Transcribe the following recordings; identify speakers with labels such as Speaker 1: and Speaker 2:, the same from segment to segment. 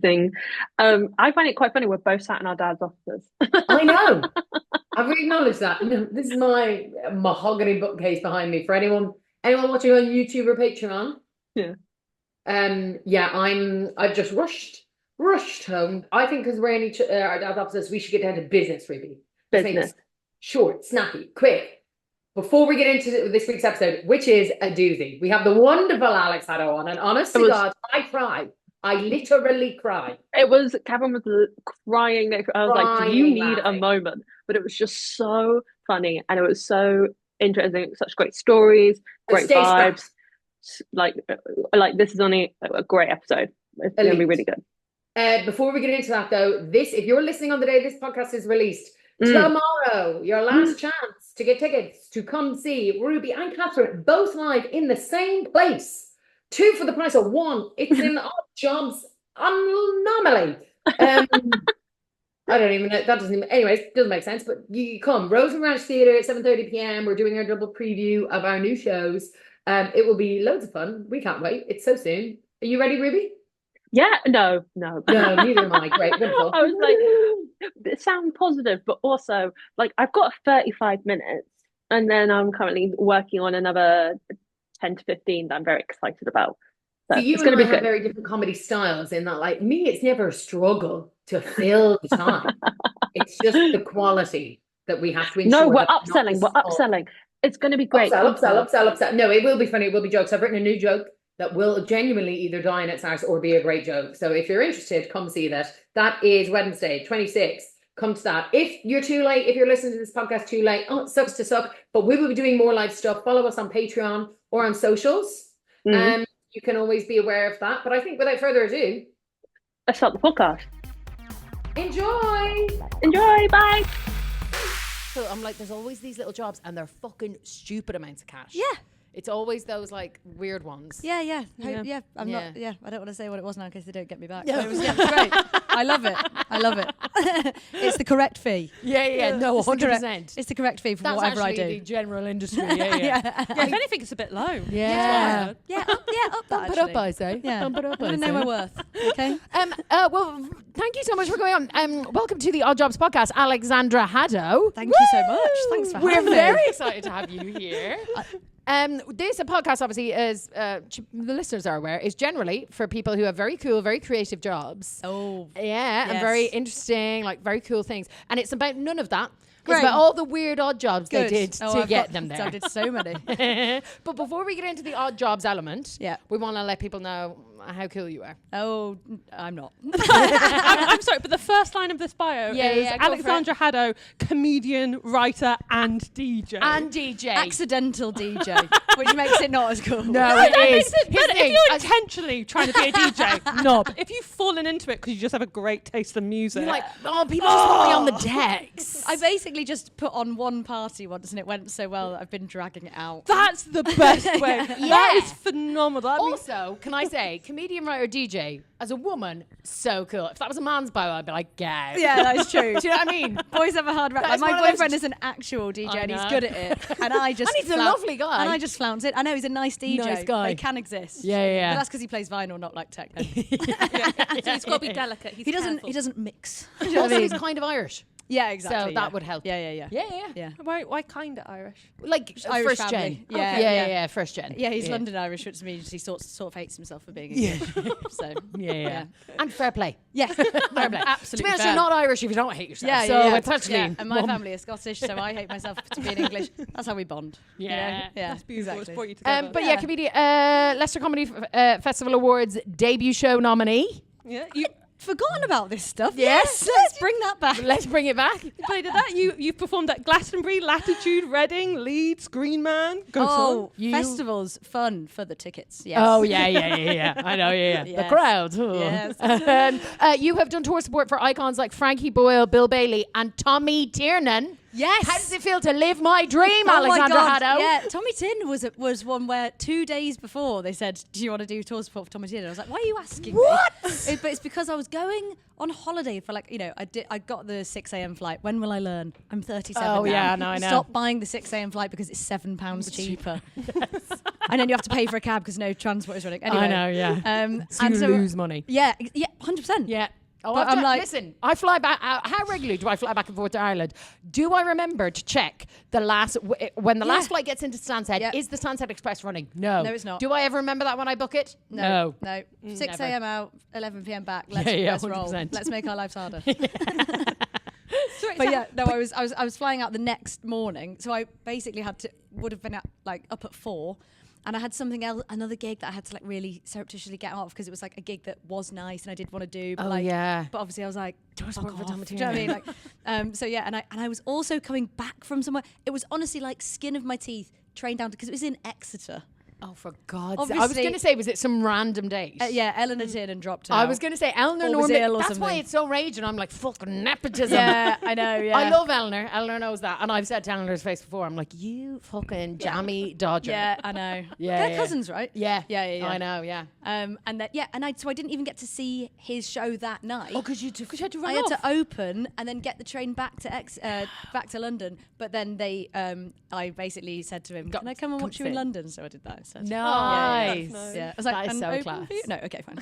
Speaker 1: thing. I find it quite funny. We're both sat in our dad's offices.
Speaker 2: I know. I've acknowledged that. No, this is my mahogany bookcase behind me. For anyone watching on YouTube or Patreon.
Speaker 1: Yeah.
Speaker 2: Yeah, I've just rushed home. I think because we're in our dad's offices, we should get down to business, Ruby. Just make
Speaker 1: Business.
Speaker 2: this short, snappy, quick. Before we get into this week's episode, which is a doozy, we have the wonderful Alex Haddow on, and honest to God, I cried. I literally cried.
Speaker 1: Kevin was crying. I was like, do you need a moment? But it was just so funny and it was so interesting. Such great stories, great vibes. Like this is only a great episode. It's going to be really good.
Speaker 2: Before we get into that though, if you're listening on the day this podcast is released, tomorrow, your last chance to get tickets to come see Ruby and Catherine both live in the same place. 2 for the price of 1. It's in Odd Jobs anomaly. I don't even know. That doesn't even, anyways, doesn't make sense. But you come. Rosen Ranch Theatre at 7:30 p.m. We're doing our double preview of our new shows. It will be loads of fun. We can't wait. It's so soon. Are you ready, Ruby?
Speaker 1: Yeah, no.
Speaker 2: No, neither am I. Great, wonderful.
Speaker 1: I was like, it sounds positive, but also like I've got 35 minutes, and then I'm currently working on another 10 to 15 that I'm very excited about. So
Speaker 2: you
Speaker 1: it's going to be good.
Speaker 2: Have very different comedy styles in that, like me, it's never a struggle to fill the time. It's just the quality that we have to ensure.
Speaker 1: No, we're upselling. We're upselling. It's going to be great.
Speaker 2: Upsell. No, it will be funny. It will be jokes. I've written a new joke that will genuinely either die in its arse or be a great joke. So if you're interested, come see that. That is Wednesday, 26th. Come to that. If you're too late, if you're listening to this podcast too late, it sucks to suck. But we will be doing more live stuff. Follow us on Patreon or on socials. You can always be aware of that. But I think without further ado,
Speaker 1: let's start the podcast.
Speaker 2: Enjoy.
Speaker 1: Bye.
Speaker 3: So I'm like, there's always these little jobs and they're fucking stupid amounts of cash.
Speaker 4: Yeah.
Speaker 3: It's always those like weird ones.
Speaker 4: Yeah. I don't want to say what it was now in case they don't get me back. No. It was great. I love it. It's the correct fee.
Speaker 3: Yeah. No, 100%.
Speaker 4: It's the correct fee for whatever I do.
Speaker 3: That's the general industry. Yeah.
Speaker 5: If anything, it's a bit low.
Speaker 3: Yeah.
Speaker 4: Up that.
Speaker 3: Bump it up, I say.
Speaker 4: Yeah.
Speaker 3: Bump it up,
Speaker 4: I know my worth. Okay.
Speaker 3: Well, thank you so much for going on. Welcome to the Odd Jobs podcast, Alexandra Haddow.
Speaker 4: Thank you so much. Thanks for having me.
Speaker 3: We're very excited to have you here. This podcast, obviously, as the listeners are aware, is generally for people who have very cool, very creative jobs.
Speaker 4: Oh,
Speaker 3: yeah,
Speaker 4: yes.
Speaker 3: And very interesting, like very cool things. And it's about none of that.
Speaker 4: Great.
Speaker 3: It's about all the weird odd jobs they did to get them there.
Speaker 4: I did so many.
Speaker 3: But before we get into the odd jobs element, we want to let people know how cool you are.
Speaker 4: Oh, I'm not.
Speaker 5: I'm sorry, but the first line of this bio is Alexandra Haddow, comedian, writer, and DJ.
Speaker 4: Accidental DJ, which makes it not as cool.
Speaker 3: No, it is.
Speaker 5: But if you're intentionally trying to be a DJ, knob. If you've fallen into it because you just have a great taste in music.
Speaker 3: You're like, people just want me on the decks.
Speaker 4: I basically just put on one party once and it went so well that I've been dragging it out.
Speaker 5: That's the best way. That is phenomenal.
Speaker 3: Also, can I say, comedian, writer, DJ, as a woman, so cool. If that was a man's bio, I'd be like, yeah.
Speaker 4: Yeah, that's true.
Speaker 3: Do you know what I mean?
Speaker 4: Boys have a hard rap. Like, my boyfriend is an actual DJ and he's good at it. And I just
Speaker 3: and he's a lovely guy.
Speaker 4: And I just flounce it. I know he's a nice DJ.
Speaker 3: Nice guy.
Speaker 4: They can exist.
Speaker 3: Yeah.
Speaker 4: But that's because he plays vinyl, not like techno.
Speaker 5: So he's got to be delicate.
Speaker 4: He doesn't mix.
Speaker 3: Also, he's kind of Irish.
Speaker 4: Yeah, exactly.
Speaker 3: So that would help.
Speaker 4: Yeah.
Speaker 5: Why kind of Irish?
Speaker 3: Like
Speaker 4: Irish
Speaker 3: first
Speaker 4: family.
Speaker 3: gen.
Speaker 4: Yeah,
Speaker 3: first gen.
Speaker 4: Yeah, he's London Irish, which means he sort of hates himself for being English. So
Speaker 3: yeah. And fair play.
Speaker 4: Yeah,
Speaker 3: fair play.
Speaker 4: Absolutely.
Speaker 3: To be honest, you're not Irish if you don't hate yourself.
Speaker 4: Yeah,
Speaker 3: so it's actually.
Speaker 4: And my family is Scottish, so I hate myself to being English. That's how we bond.
Speaker 5: Yeah. That's beautiful. It's brought you together.
Speaker 3: But comedian, Leicester Comedy Festival Awards debut show nominee.
Speaker 5: Yeah.
Speaker 4: Forgotten about this stuff.
Speaker 3: Yes.
Speaker 4: Let's bring that back.
Speaker 3: Let's bring it back.
Speaker 5: You played at that. You've performed at Glastonbury, Latitude, Reading, Leeds, Green Man.
Speaker 4: Festivals, fun for the tickets. Yes.
Speaker 3: Oh, yeah. I know, yes. The crowd.
Speaker 4: Yes.
Speaker 3: You have done tour support for icons like Frankie Boyle, Bill Bailey, and Tommy Tiernan.
Speaker 4: Yes.
Speaker 3: How does it feel to live my dream, Alexandra Haddow?
Speaker 4: Yeah, Tommy Tiernan was one where 2 days before they said, "Do you want to do tour support for Tommy Tiernan?" I was like, "Why are you asking me?" But it's because I was going on holiday for I got the 6 a.m. flight. When will I learn? I'm 37 now.
Speaker 3: Yeah, no, I know.
Speaker 4: Stop buying the 6 a.m. flight because it's £7 cheaper. And then you have to pay for a cab because no transport is running. Anyway,
Speaker 3: I know, yeah. So you lose money.
Speaker 4: Yeah, 100%.
Speaker 3: Yeah. Oh,
Speaker 4: But I'm like,
Speaker 3: listen, I fly back. How regularly do I fly back and forth to Ireland? Do I remember to check the last when the last flight gets into Stansted? Is the Stansted Express running? No,
Speaker 4: it's not.
Speaker 3: Do I ever remember that when I book it?
Speaker 4: No. 6 a.m. out, 11 p.m. back. Let's roll.
Speaker 3: 100%.
Speaker 4: Let's make our lives harder.
Speaker 5: Sorry,
Speaker 4: But yeah, no, I was flying out the next morning, so I basically would have been up at 4. And I had something else, another gig that I had to like really surreptitiously get off because it was like a gig that was nice and I did want to do. But but obviously I was like,
Speaker 3: Just work for Tommy
Speaker 4: do you know what I mean? Like, so yeah, and I was also coming back from somewhere. It was honestly like skin of my teeth, train down because it was in Exeter.
Speaker 3: Oh, for God's sake. I was going to say, was it some random date?
Speaker 4: Yeah, Eleanor did and dropped out.
Speaker 3: I was going to say, Eleanor normally, that's why it's so raging. I'm like, fucking nepotism.
Speaker 4: Yeah, I know, yeah.
Speaker 3: I love Eleanor. Eleanor knows that. And I've said to Eleanor's face before, I'm like, you fucking jammy dodger.
Speaker 4: Yeah, I know.
Speaker 3: Yeah,
Speaker 4: They're cousins, right?
Speaker 3: Yeah.
Speaker 4: Yeah.
Speaker 3: I know, yeah.
Speaker 4: And so I didn't even get to see his show that night.
Speaker 3: Oh, because you had to run
Speaker 4: I
Speaker 3: off.
Speaker 4: had to open and then get the train back to London. But then I basically said to him, "Can I come and watch you in London?" So I did that instead.
Speaker 3: Nice.
Speaker 4: Yeah. I was like,
Speaker 3: that is
Speaker 4: "I'm
Speaker 3: so
Speaker 4: open
Speaker 3: class.
Speaker 4: for you?" No, okay, fine.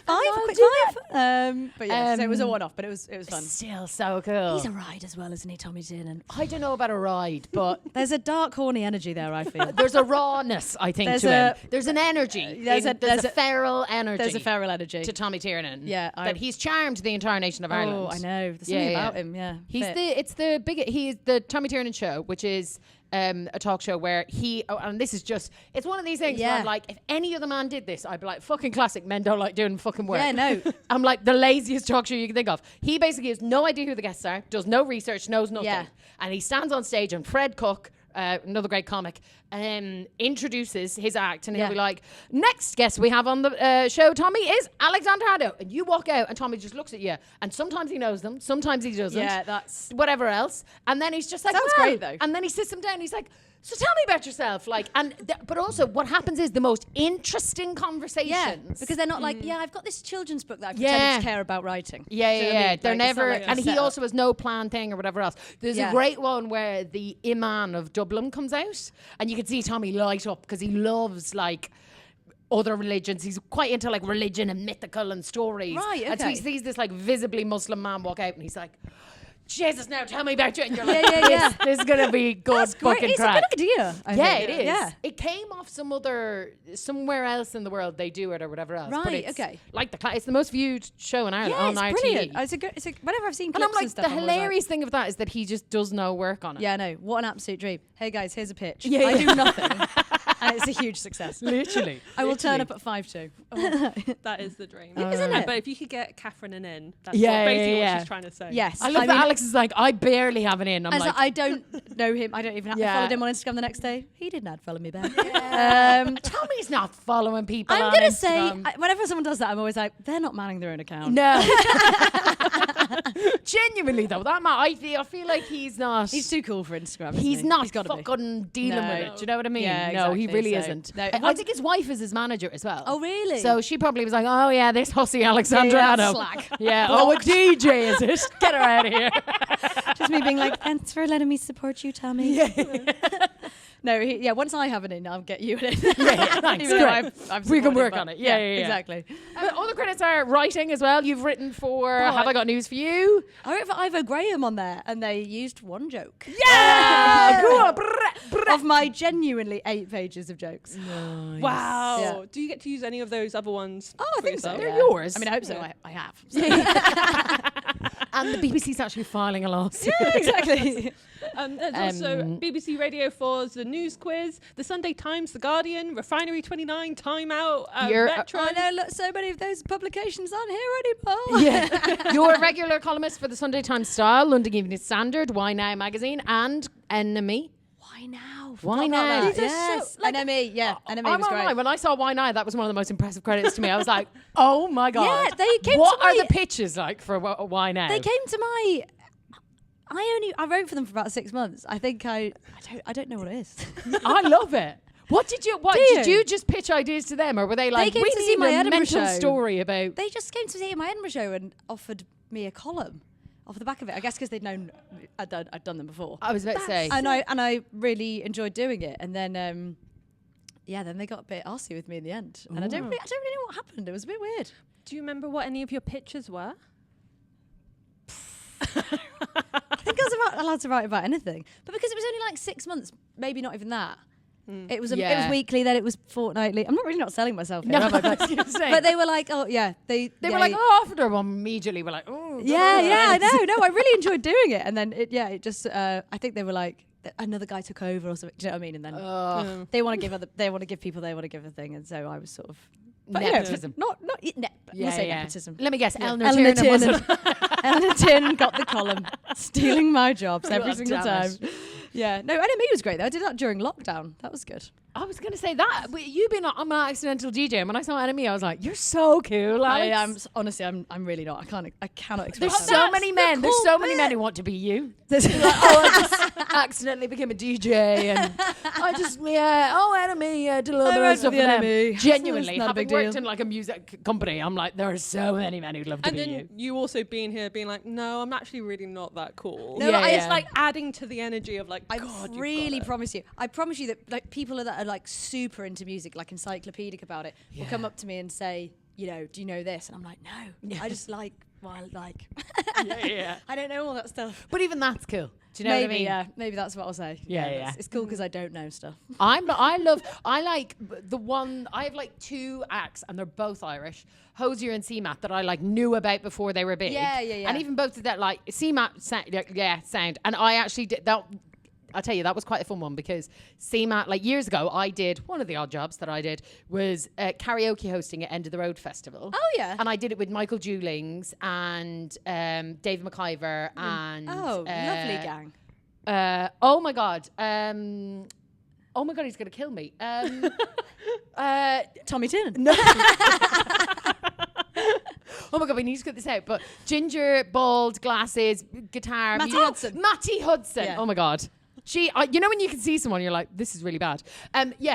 Speaker 4: Five. But yeah, so it was a one-off, but it was fun.
Speaker 3: Still so cool.
Speaker 4: He's a ride as well, isn't he, Tommy Tiernan?
Speaker 3: I don't know about a ride, but
Speaker 4: There's a dark, horny energy there, I feel.
Speaker 3: there's a rawness, I think,
Speaker 4: There's
Speaker 3: to him.
Speaker 4: a-
Speaker 3: There's an energy.
Speaker 4: there's
Speaker 3: There's
Speaker 4: a-
Speaker 3: a feral energy.
Speaker 4: There's a feral energy.
Speaker 3: to Tommy Tiernan.
Speaker 4: Yeah,
Speaker 3: that he's charmed the entire nation of Ireland.
Speaker 4: Oh, I know. There's something about him, yeah.
Speaker 3: He's
Speaker 4: Fit.
Speaker 3: he's the Tommy Tiernan show, which is a talk show where and this is just, it's one of these things where I'm like, if any other man did this, I'd be like, fucking classic, men don't like doing fucking work.
Speaker 4: Yeah, no.
Speaker 3: I'm like the laziest talk show you can think of. He basically has no idea who the guests are, does no research, knows nothing.
Speaker 4: Yeah.
Speaker 3: And he stands on stage and Fred Cook, another great comic, introduces his act and he'll be like, next guest we have on the show, Tommy, is Alexandra Haddow. And you walk out and Tommy just looks at you and sometimes he knows them, sometimes he doesn't.
Speaker 4: Yeah, that's...
Speaker 3: Whatever else. And then he's just like,
Speaker 4: Sounds great, though.
Speaker 3: And then he sits them down and he's like, so tell me about yourself. Like, but also what happens is the most interesting conversations.
Speaker 4: Yeah, because they're not like, I've got this children's book that I pretend to care about writing.
Speaker 3: Yeah,
Speaker 4: Do you know what I mean?
Speaker 3: They're
Speaker 4: Like, it's
Speaker 3: never,
Speaker 4: not like a
Speaker 3: and he
Speaker 4: setup.
Speaker 3: also has no planned thing or whatever else. There's a great one where the Imam of Dublin comes out, and you can see Tommy light up because he loves like other religions. He's quite into like religion and mythical and stories.
Speaker 4: Right,
Speaker 3: And so he
Speaker 4: okay.
Speaker 3: sees this like visibly Muslim man walk out, and he's like, Jesus, now tell me about you. And you're like,
Speaker 4: Yeah.
Speaker 3: This is gonna be good
Speaker 4: That's great.
Speaker 3: fucking
Speaker 4: It's
Speaker 3: crack.
Speaker 4: a good idea. I
Speaker 3: Yeah,
Speaker 4: think.
Speaker 3: it is.
Speaker 4: Yeah.
Speaker 3: It came off somewhere else in the world they do it or whatever else. But
Speaker 4: Right,
Speaker 3: it's
Speaker 4: okay.
Speaker 3: Like it's the most viewed show in Ireland
Speaker 4: Yeah,
Speaker 3: on
Speaker 4: it's
Speaker 3: RTE.
Speaker 4: brilliant. It's a whenever I've seen
Speaker 3: And
Speaker 4: clips
Speaker 3: I'm like,
Speaker 4: stuff,
Speaker 3: the
Speaker 4: I'm always like,
Speaker 3: hilarious thing of that is that he just does no work on it.
Speaker 4: yeah, no, what an absolute dream. Hey guys, here's a pitch.
Speaker 3: Yeah,
Speaker 4: I
Speaker 3: yeah.
Speaker 4: do nothing. And it's a huge success.
Speaker 3: Literally.
Speaker 4: I will turn up at 5-2.
Speaker 5: That is the dream.
Speaker 4: Isn't it?
Speaker 5: But if you could get Catherine an in, that's
Speaker 3: Yeah,
Speaker 5: basically
Speaker 3: yeah.
Speaker 5: what she's trying to say.
Speaker 4: Yes.
Speaker 3: I love that Alex is like, I barely have an in. I'm
Speaker 4: As
Speaker 3: like,
Speaker 4: I don't know him. I don't even. I followed him on Instagram the next day. He did not follow me back.
Speaker 3: Tommy's not following people
Speaker 4: I'm
Speaker 3: on
Speaker 4: gonna say,
Speaker 3: Instagram.
Speaker 4: whenever someone does that, I'm always like, they're not manning their own account.
Speaker 3: No. Genuinely though, that man, I feel like he's not.
Speaker 4: He's too cool for Instagram. isn't
Speaker 3: He's
Speaker 4: he?
Speaker 3: not
Speaker 4: He's gotta be.
Speaker 3: fucking dealing
Speaker 4: No.
Speaker 3: with it. Do you know what I mean?
Speaker 4: Yeah,
Speaker 3: no, he
Speaker 4: exactly.
Speaker 3: really
Speaker 4: So,
Speaker 3: isn't.
Speaker 4: no,
Speaker 3: I think his wife is his manager as well.
Speaker 4: Oh, really?
Speaker 3: So she probably was like, oh yeah, this hussy Alexandra
Speaker 4: Yeah,
Speaker 3: Haddow.
Speaker 4: slack.
Speaker 3: Yeah. Oh, a DJ is it? Get her out of here.
Speaker 4: Just me being like, thanks for letting me support you, Tommy. No, once I have an in, I'll get you an in.
Speaker 3: Thanks.
Speaker 4: Even though
Speaker 3: Great.
Speaker 4: I've
Speaker 3: We can
Speaker 4: supported,
Speaker 3: work
Speaker 4: but
Speaker 3: on it. Yeah.
Speaker 4: exactly.
Speaker 3: But other credits are writing as well. You've written for Have I Got News for You?
Speaker 4: I wrote for Ivo Graham on there, and they used one joke.
Speaker 3: Yeah! Go on.
Speaker 4: Of my genuinely 8 pages of jokes.
Speaker 5: Wow.
Speaker 4: Yeah.
Speaker 5: Do you get to use any of those other ones?
Speaker 4: Oh, I
Speaker 5: for
Speaker 4: think so.
Speaker 5: yourself?
Speaker 3: They're
Speaker 4: yeah.
Speaker 3: yours.
Speaker 4: I mean, I hope so. I have.
Speaker 3: And the BBC's actually filing a lawsuit.
Speaker 4: Yeah, exactly.
Speaker 5: There's also BBC Radio 4's The News Quiz, The Sunday Times, The Guardian, Refinery 29, Time Out, Metro.
Speaker 4: I know, look, so many of those publications aren't here anymore.
Speaker 3: Yeah. You're a regular columnist for the Sunday Times Style, London Evening Standard, Why Now magazine, and Enemy.
Speaker 4: Why now?
Speaker 3: Why Now?
Speaker 4: These are yes. Enemy, yeah. Enemy
Speaker 3: I'm
Speaker 4: was great.
Speaker 3: online. When I saw Why Now, that was one of the most impressive credits to me. I was like, oh my God.
Speaker 4: Yeah, they came
Speaker 3: what
Speaker 4: to
Speaker 3: are
Speaker 4: my-
Speaker 3: the pitches like for Why Now?
Speaker 4: They came to my... I wrote for them for about 6 months. I think I don't know what it is.
Speaker 3: I love it. Did you just pitch ideas to them, or were they like,
Speaker 4: came
Speaker 3: we
Speaker 4: to
Speaker 3: need
Speaker 4: see my
Speaker 3: a
Speaker 4: Edinburgh
Speaker 3: mental
Speaker 4: show.
Speaker 3: story about...
Speaker 4: They just came to see my Edinburgh show and offered me a column. off the back of it. I guess because they'd known I'd done them before.
Speaker 3: I was about to say.
Speaker 4: And I really enjoyed doing it. And then then they got a bit arsey with me in the end. And I don't really know what happened. It was a bit weird.
Speaker 5: Do you remember what any of your pictures were?
Speaker 4: I think I was allowed to write about anything. But because it was only like 6 months, maybe not even that. It was weekly, then it was fortnightly. I'm really not selling myself here, am I? But they were like, oh yeah, they
Speaker 3: were like, oh, after one immediately we're like, oh
Speaker 4: I know. No, I really enjoyed doing it, and then it just I think they were like, another guy took over or something. Do you know what I mean? And then they want to give people they want to give a thing, and so I was sort of. But
Speaker 3: nepotism.
Speaker 4: We'll say nepotism.
Speaker 3: Let me guess, Eleanor
Speaker 4: Tiernan got the column, stealing my jobs every single time. Yeah, no, NME was great though. I did that during lockdown. That was good.
Speaker 3: I was going to say that. You've been on my accidental DJ, and when I saw NME, I was like, you're so cool, Alex.
Speaker 4: Honestly, I'm really not. I cannot express
Speaker 3: There's so many men. There's so many men who want to be you. Like, I just accidentally became a DJ, and I just, NME, did a little bit of stuff for them. Genuinely, having worked in like a music company, I'm like, there are so many men who'd love to be you.
Speaker 5: And then you also being here, being like, no, I'm actually really not that cool.
Speaker 4: No,
Speaker 5: it's like adding to the energy of like,
Speaker 4: I promise you that like people that are like super into music, like encyclopedic about it, will come up to me and say, do you know this? And I'm like, no, I just like, I don't know all that stuff.
Speaker 3: But even that's cool. Do you know what I mean?
Speaker 4: Yeah, maybe that's what I'll say. Yeah. It's cool because I don't know stuff.
Speaker 3: I like the one, I have like 2 acts and they're both Irish, Hosier and CMAT, that I like knew about before they were big.
Speaker 4: Yeah.
Speaker 3: And even both of that, like CMAT sound. And I actually did that. I'll tell you, that was quite a fun one because CMAT, like years ago, I did, one of the odd jobs that I did was karaoke hosting at End of the Road Festival.
Speaker 4: Oh, yeah.
Speaker 3: And I did it with Michael Dewlings and David McIver and...
Speaker 4: Oh, lovely gang.
Speaker 3: Oh, my God. Oh, my God, he's going to kill me.
Speaker 4: Tommy Tiernan.
Speaker 3: No. Oh my God, we need to get this out. But ginger, bald, glasses, guitar. Matty Hudson. Yeah. Oh my God. You know when you can see someone, you're like, this is really bad.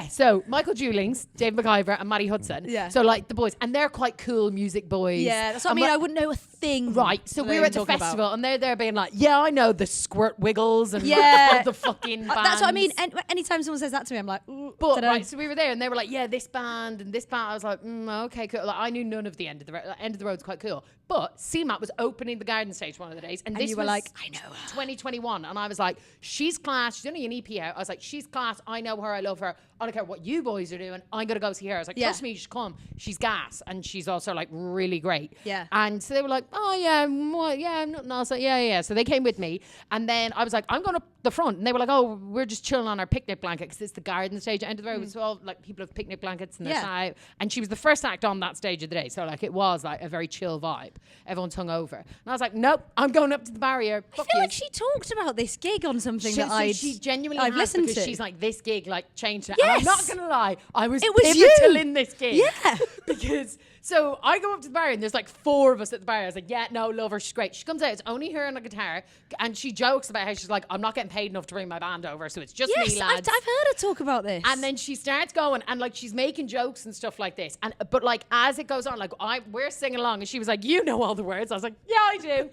Speaker 3: So Michael Dewlings, Dave McIver, and Matty Hudson. Yeah. So like the boys, and they're quite cool music boys.
Speaker 4: Yeah, that's what I mean. I wouldn't know a thing.
Speaker 3: Right. So we were at the festival, and they're there being like, yeah, I know the Squirt Wiggles and all the fucking bands.
Speaker 4: That's what I mean. And anytime someone says that to me, I'm like,
Speaker 3: but right. So we were there, and they were like, yeah, this band and this band. I was like, okay, cool. Like, I knew none of the End of the Road. End of the Road's quite cool. But CMAT was opening the Garden Stage one of the days, and this
Speaker 4: you were
Speaker 3: was
Speaker 4: like, I know her.
Speaker 3: 2021, and I was like, she's class. She's only an EP out. I was like, she's class. I know her. I love her. I don't care what you boys are doing. I'm gonna go see her. I was like, trust me, you should come. She's gas, and she's also like really great.
Speaker 4: Yeah.
Speaker 3: And so they were like, oh yeah, I'm not. I was like, yeah. So they came with me, and then I was like, I'm going up the front, and they were like, oh, we're just chilling on our picnic blanket because it's the Garden Stage at End of the Road. So all like people have picnic blankets and they're out. And she was the first act on that stage of the day, so like it was like a very chill vibe. Everyone's hung over, and I was like, nope, I'm going up to the barrier.
Speaker 4: I feel like she talked about this gig on something she genuinely I've listened to.
Speaker 3: She's like, this gig like changed it. Yes. And I'm not gonna lie, it was pivotal in this gig.
Speaker 4: Yeah.
Speaker 3: Because so I go up to the bar and there's like 4 of us at the bar. I was like, yeah, no, love her, she's great. She comes out, it's only her and a guitar, and she jokes about how she's like, I'm not getting paid enough to bring my band over, so it's just me, lads.
Speaker 4: I've heard her talk about this.
Speaker 3: And then she starts going and like she's making jokes and stuff like this. And but like as it goes on, like we're singing along, and she was like, you know all the words. I was like, yeah, I do.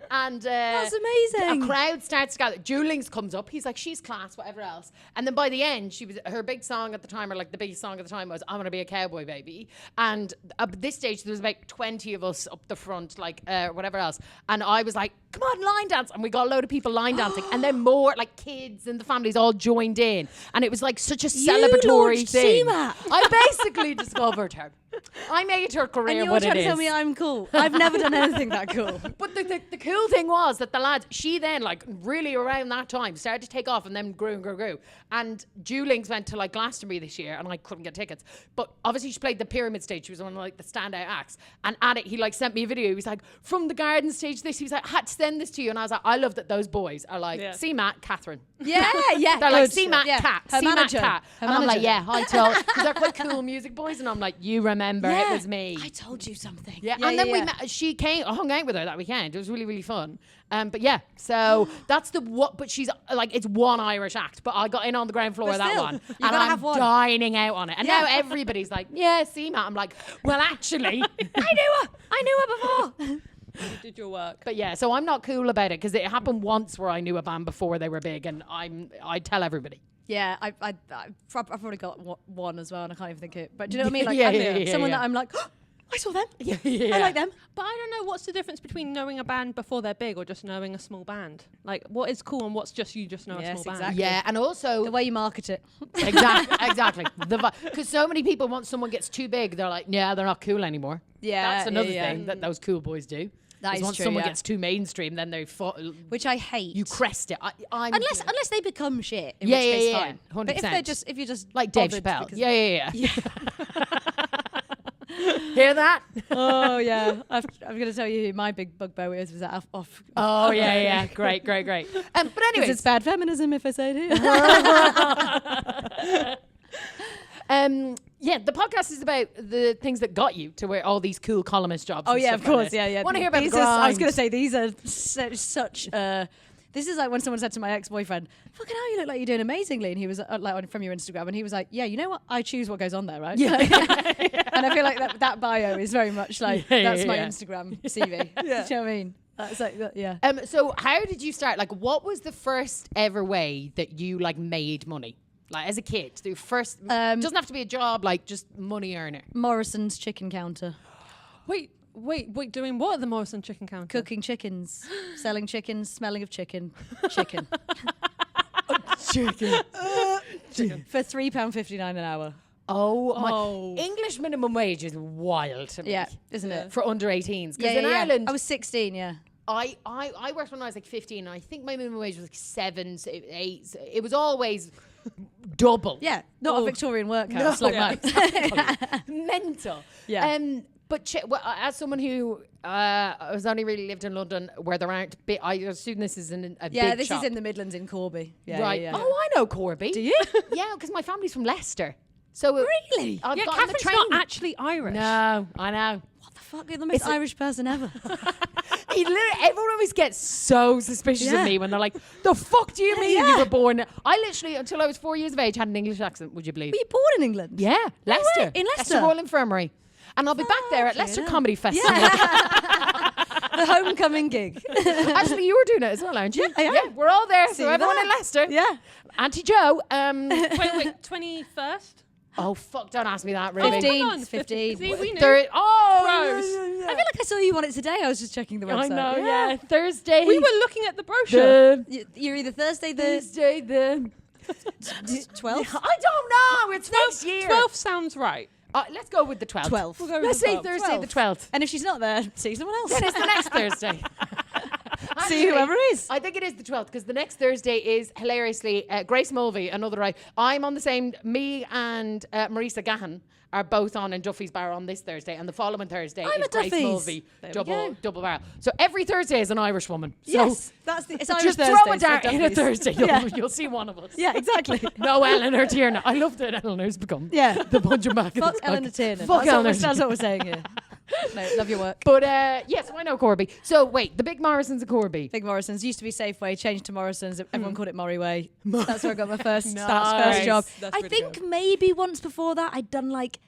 Speaker 3: And
Speaker 4: that's amazing.
Speaker 3: A crowd starts to gather. Dewlings comes up. He's like, she's class, whatever else. And then by the end, her big song at the time, or like the biggest song at the time, was "I Want to Be a Cowboy Baby." And at this stage, there was about 20 of us up the front, like whatever else. And I was like, come on, line dance. And we got a load of people line dancing. And then more like kids and the families all joined in. And it was like such a celebratory thing. I basically discovered her. I made her career
Speaker 4: what it is. And you're trying to tell me I'm cool. I've never done anything that cool.
Speaker 3: But the cool thing was that the lads, she then like really around that time started to take off and then grew and grew. And Dewlings went to like Glastonbury this year and I couldn't get tickets. But obviously she played the Pyramid Stage. She was one of like the standout acts. And at it, he like sent me a video. He was like, from the Garden Stage this. He was like, I had to send this to you. And I was like, I love that those boys are like, CMAT, Catherine.
Speaker 4: Yeah.
Speaker 3: They're like, CMAT, Cat. CMAT, Cat. And I'm like,
Speaker 4: yeah,
Speaker 3: I told. Because they're quite cool music boys. And I'm like, you remember, it was me.
Speaker 4: I told you something.
Speaker 3: Yeah, and then we met, she came, I hung out with her that weekend. It was really, really fun. But yeah, so that's but she's like, it's one Irish act, but I got in on the ground floor of that one. And I'm dining out on it. And now everybody's like, yeah, CMAT. I'm like, well, actually,
Speaker 4: I knew her before.
Speaker 5: You did your work.
Speaker 3: But yeah, so I'm not cool about it because it happened once where I knew a band before they were big, and I tell everybody.
Speaker 4: Yeah, I've probably got one as well, and I can't even think it. But do you know what I mean? Like, someone that I'm like, oh, I saw them. I like them.
Speaker 5: But I don't know, what's the difference between knowing a band before they're big or just knowing a small band? Like, what is cool and what's just you just know a small band?
Speaker 4: Exactly.
Speaker 3: Yeah, and also
Speaker 4: The way you market it.
Speaker 3: exactly. Because so many people, once someone gets too big, they're like, yeah, they're not cool anymore.
Speaker 4: Yeah,
Speaker 3: That's another
Speaker 4: yeah.
Speaker 3: thing that those cool boys do.
Speaker 4: That is
Speaker 3: once
Speaker 4: true,
Speaker 3: someone
Speaker 4: yeah.
Speaker 3: gets too mainstream, then they
Speaker 4: Which I hate.
Speaker 3: you crest it.
Speaker 4: Unless they become shit. In
Speaker 3: Yeah,
Speaker 4: which case,
Speaker 3: yeah,
Speaker 4: fine.
Speaker 3: 100%.
Speaker 4: But if you're just
Speaker 3: like Dave
Speaker 4: bothered
Speaker 3: Chappelle.
Speaker 4: because-
Speaker 3: Yeah. Hear that?
Speaker 4: Oh yeah, I'm going to tell you who my big bugbear is. Was that off?
Speaker 3: Oh yeah. Great. But anyways,
Speaker 4: It's bad feminism if I say it.
Speaker 3: Yeah, the podcast is about the things that got you to where all these cool columnist jobs.
Speaker 4: Oh
Speaker 3: and
Speaker 4: yeah,
Speaker 3: stuff
Speaker 4: of course,
Speaker 3: like
Speaker 4: yeah.
Speaker 3: Want to hear about the
Speaker 4: These are- I was
Speaker 3: grind.
Speaker 4: going to say these are such. This is like when someone said to my ex-boyfriend, "Fucking hell, you look like you're doing amazingly," and he was from your Instagram, and he was like, "Yeah, you know what? I choose what goes on there, right?"
Speaker 3: Yeah.
Speaker 4: And I feel like that bio is very much like that's my
Speaker 3: yeah.
Speaker 4: Instagram CV. Do you know what I mean? That's like yeah.
Speaker 3: So how did you start? Like, what was the first ever way that you like made money? Like as a kid, the first doesn't have to be a job, like just money earner.
Speaker 4: Morrison's chicken counter.
Speaker 5: Wait, doing what at the Morrison chicken counter?
Speaker 4: Cooking chickens, selling chickens, smelling of chicken. Chicken. For £3.59 an hour.
Speaker 3: Oh my! English minimum wage is wild to me.
Speaker 4: Yeah, isn't it?
Speaker 3: For under 18s. Because
Speaker 4: Yeah,
Speaker 3: in Ireland,
Speaker 4: I was 16, yeah.
Speaker 3: I worked when I was like 15, and I think my minimum wage was like 7, 8. It was always double.
Speaker 4: Yeah, not a Victorian workhouse like mine.
Speaker 3: Mental.
Speaker 4: Yeah.
Speaker 3: But as someone who has only really lived in London, where there aren't big, I assume this is a
Speaker 4: Yeah,
Speaker 3: big
Speaker 4: this
Speaker 3: shop.
Speaker 4: is in the Midlands in Corby. Yeah,
Speaker 3: right.
Speaker 4: Yeah.
Speaker 3: Oh, I know Corby.
Speaker 4: Do you?
Speaker 3: Yeah, because my family's from Leicester. So
Speaker 4: Really?
Speaker 3: I've
Speaker 5: Yeah,
Speaker 3: got on the
Speaker 5: Catherine's
Speaker 3: train.
Speaker 5: not actually Irish.
Speaker 3: No, I know.
Speaker 4: What the fuck? You're the most Irish person ever.
Speaker 3: Everyone always gets so suspicious
Speaker 4: Yeah.
Speaker 3: of me when they're like, "The fuck do you mean
Speaker 4: Yeah.
Speaker 3: you were born?" I literally, until I was 4 years of age, had an English accent. Would you believe?
Speaker 4: Were you born in England?
Speaker 3: Yeah,
Speaker 4: No
Speaker 3: Leicester.
Speaker 4: way, in Leicester?
Speaker 3: Royal Infirmary. And I'll be back there at
Speaker 4: Fucking
Speaker 3: Leicester
Speaker 4: hell.
Speaker 3: Comedy Festival.
Speaker 4: The homecoming gig.
Speaker 3: Actually, you were doing it as well, aren't you?
Speaker 4: Yeah, I am.
Speaker 3: Yeah, we're all there.
Speaker 4: See
Speaker 3: So
Speaker 4: you
Speaker 3: everyone
Speaker 4: there.
Speaker 3: in Leicester.
Speaker 4: Yeah.
Speaker 3: Auntie Joe.
Speaker 5: Wait, 21st?
Speaker 3: Oh, fuck, don't ask me that, really.
Speaker 4: 15.
Speaker 5: See, we knew.
Speaker 3: Pros.
Speaker 4: I feel like I saw you on it today. I was just checking the website.
Speaker 3: I know, yeah. Thursday.
Speaker 5: We were looking at the brochure.
Speaker 4: You're either Thursday the
Speaker 3: Thursday the...
Speaker 4: 12th?
Speaker 3: I don't know. It's next year.
Speaker 5: 12 sounds right.
Speaker 3: Let's go with the 12th.
Speaker 4: 12th.
Speaker 5: We'll go with
Speaker 3: Let's
Speaker 5: the
Speaker 3: say
Speaker 5: 12th.
Speaker 3: Thursday the 12th.
Speaker 4: And if she's not there, see someone else.
Speaker 3: Then it's the next Thursday.
Speaker 4: See whoever is.
Speaker 3: I think it is the 12th because the next Thursday is hilariously Grace Mulvey, another I'm on the same. Me and Marisa Gahan are both on in Duffy's Bar on this Thursday, and the following Thursday
Speaker 4: I'm
Speaker 3: is
Speaker 4: at
Speaker 3: Grace
Speaker 4: Duffy's.
Speaker 3: Mulvey
Speaker 4: There we
Speaker 3: double barrel. So every Thursday is an Irish woman. So
Speaker 4: Yes, it's Irish
Speaker 3: just
Speaker 4: Thursdays
Speaker 3: throw a dart
Speaker 4: for
Speaker 3: in a
Speaker 4: Duffy's.
Speaker 3: Thursday. You'll see one of us.
Speaker 4: Yeah, exactly.
Speaker 3: No Eleanor Tiernan. I love that Eleanor's become
Speaker 4: Yeah.
Speaker 3: the bunch of back.
Speaker 4: Fuck Eleanor Tiernan.
Speaker 3: Fuck Eleanor
Speaker 4: That's what we're saying here. No, love your work.
Speaker 3: But yes, I know Corby. So wait, the big Morrisons of Corby.
Speaker 4: Big Morrison's used to be Safeway, changed to Morrison's. Everyone called it Morrie Way. That's where I got my first
Speaker 3: Nice.
Speaker 4: job.
Speaker 5: That's
Speaker 4: I
Speaker 5: really
Speaker 4: think maybe once before that I'd done like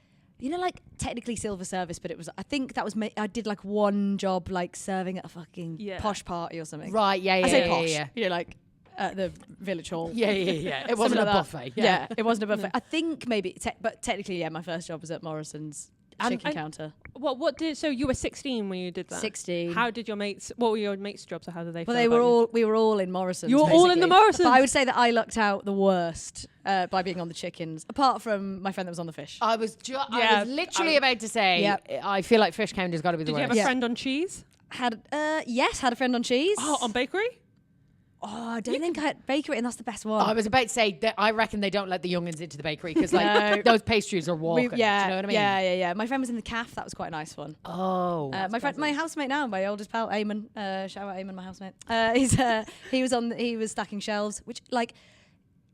Speaker 4: technically silver service, but it was. I think that was. I did like one job like serving at a fucking posh party or something.
Speaker 3: Right? Yeah.
Speaker 4: I say
Speaker 3: yeah,
Speaker 4: posh.
Speaker 3: yeah.
Speaker 4: You know, like at the village hall.
Speaker 3: Yeah. It wasn't
Speaker 4: Something
Speaker 3: a
Speaker 4: like that.
Speaker 3: buffet.
Speaker 4: Yeah, it wasn't a buffet. I think maybe, but technically, yeah, my first job was at Morrison's chicken counter.
Speaker 5: So you were 16 when you did that?
Speaker 4: 16.
Speaker 5: How did your mates, what were your mates' jobs, or how did they
Speaker 4: Well,
Speaker 5: feel
Speaker 4: we were all in Morrison's.
Speaker 5: You were all in the
Speaker 4: basically.
Speaker 5: Morrison's?
Speaker 4: But I would say that I lucked out the worst by being on the chickens, apart from my friend that was on the fish.
Speaker 3: I was literally about to say.
Speaker 4: Yeah.
Speaker 3: I feel like Fish County's got to be the
Speaker 5: Did you
Speaker 3: worst.
Speaker 5: have a friend on cheese?
Speaker 4: Had a friend on cheese.
Speaker 5: Oh, on bakery?
Speaker 4: Oh, I don't think I had bakery, and that's the best one.
Speaker 3: I was about to say that I reckon they don't let the youngins into the bakery because like those pastries are walking.
Speaker 4: yeah,
Speaker 3: do you know what I mean?
Speaker 4: Yeah. My friend was in the calf. That was quite a nice one.
Speaker 3: Oh.
Speaker 4: My housemate now, my oldest pal, Eamon. Shout out Eamon, my housemate. He was stacking shelves, which like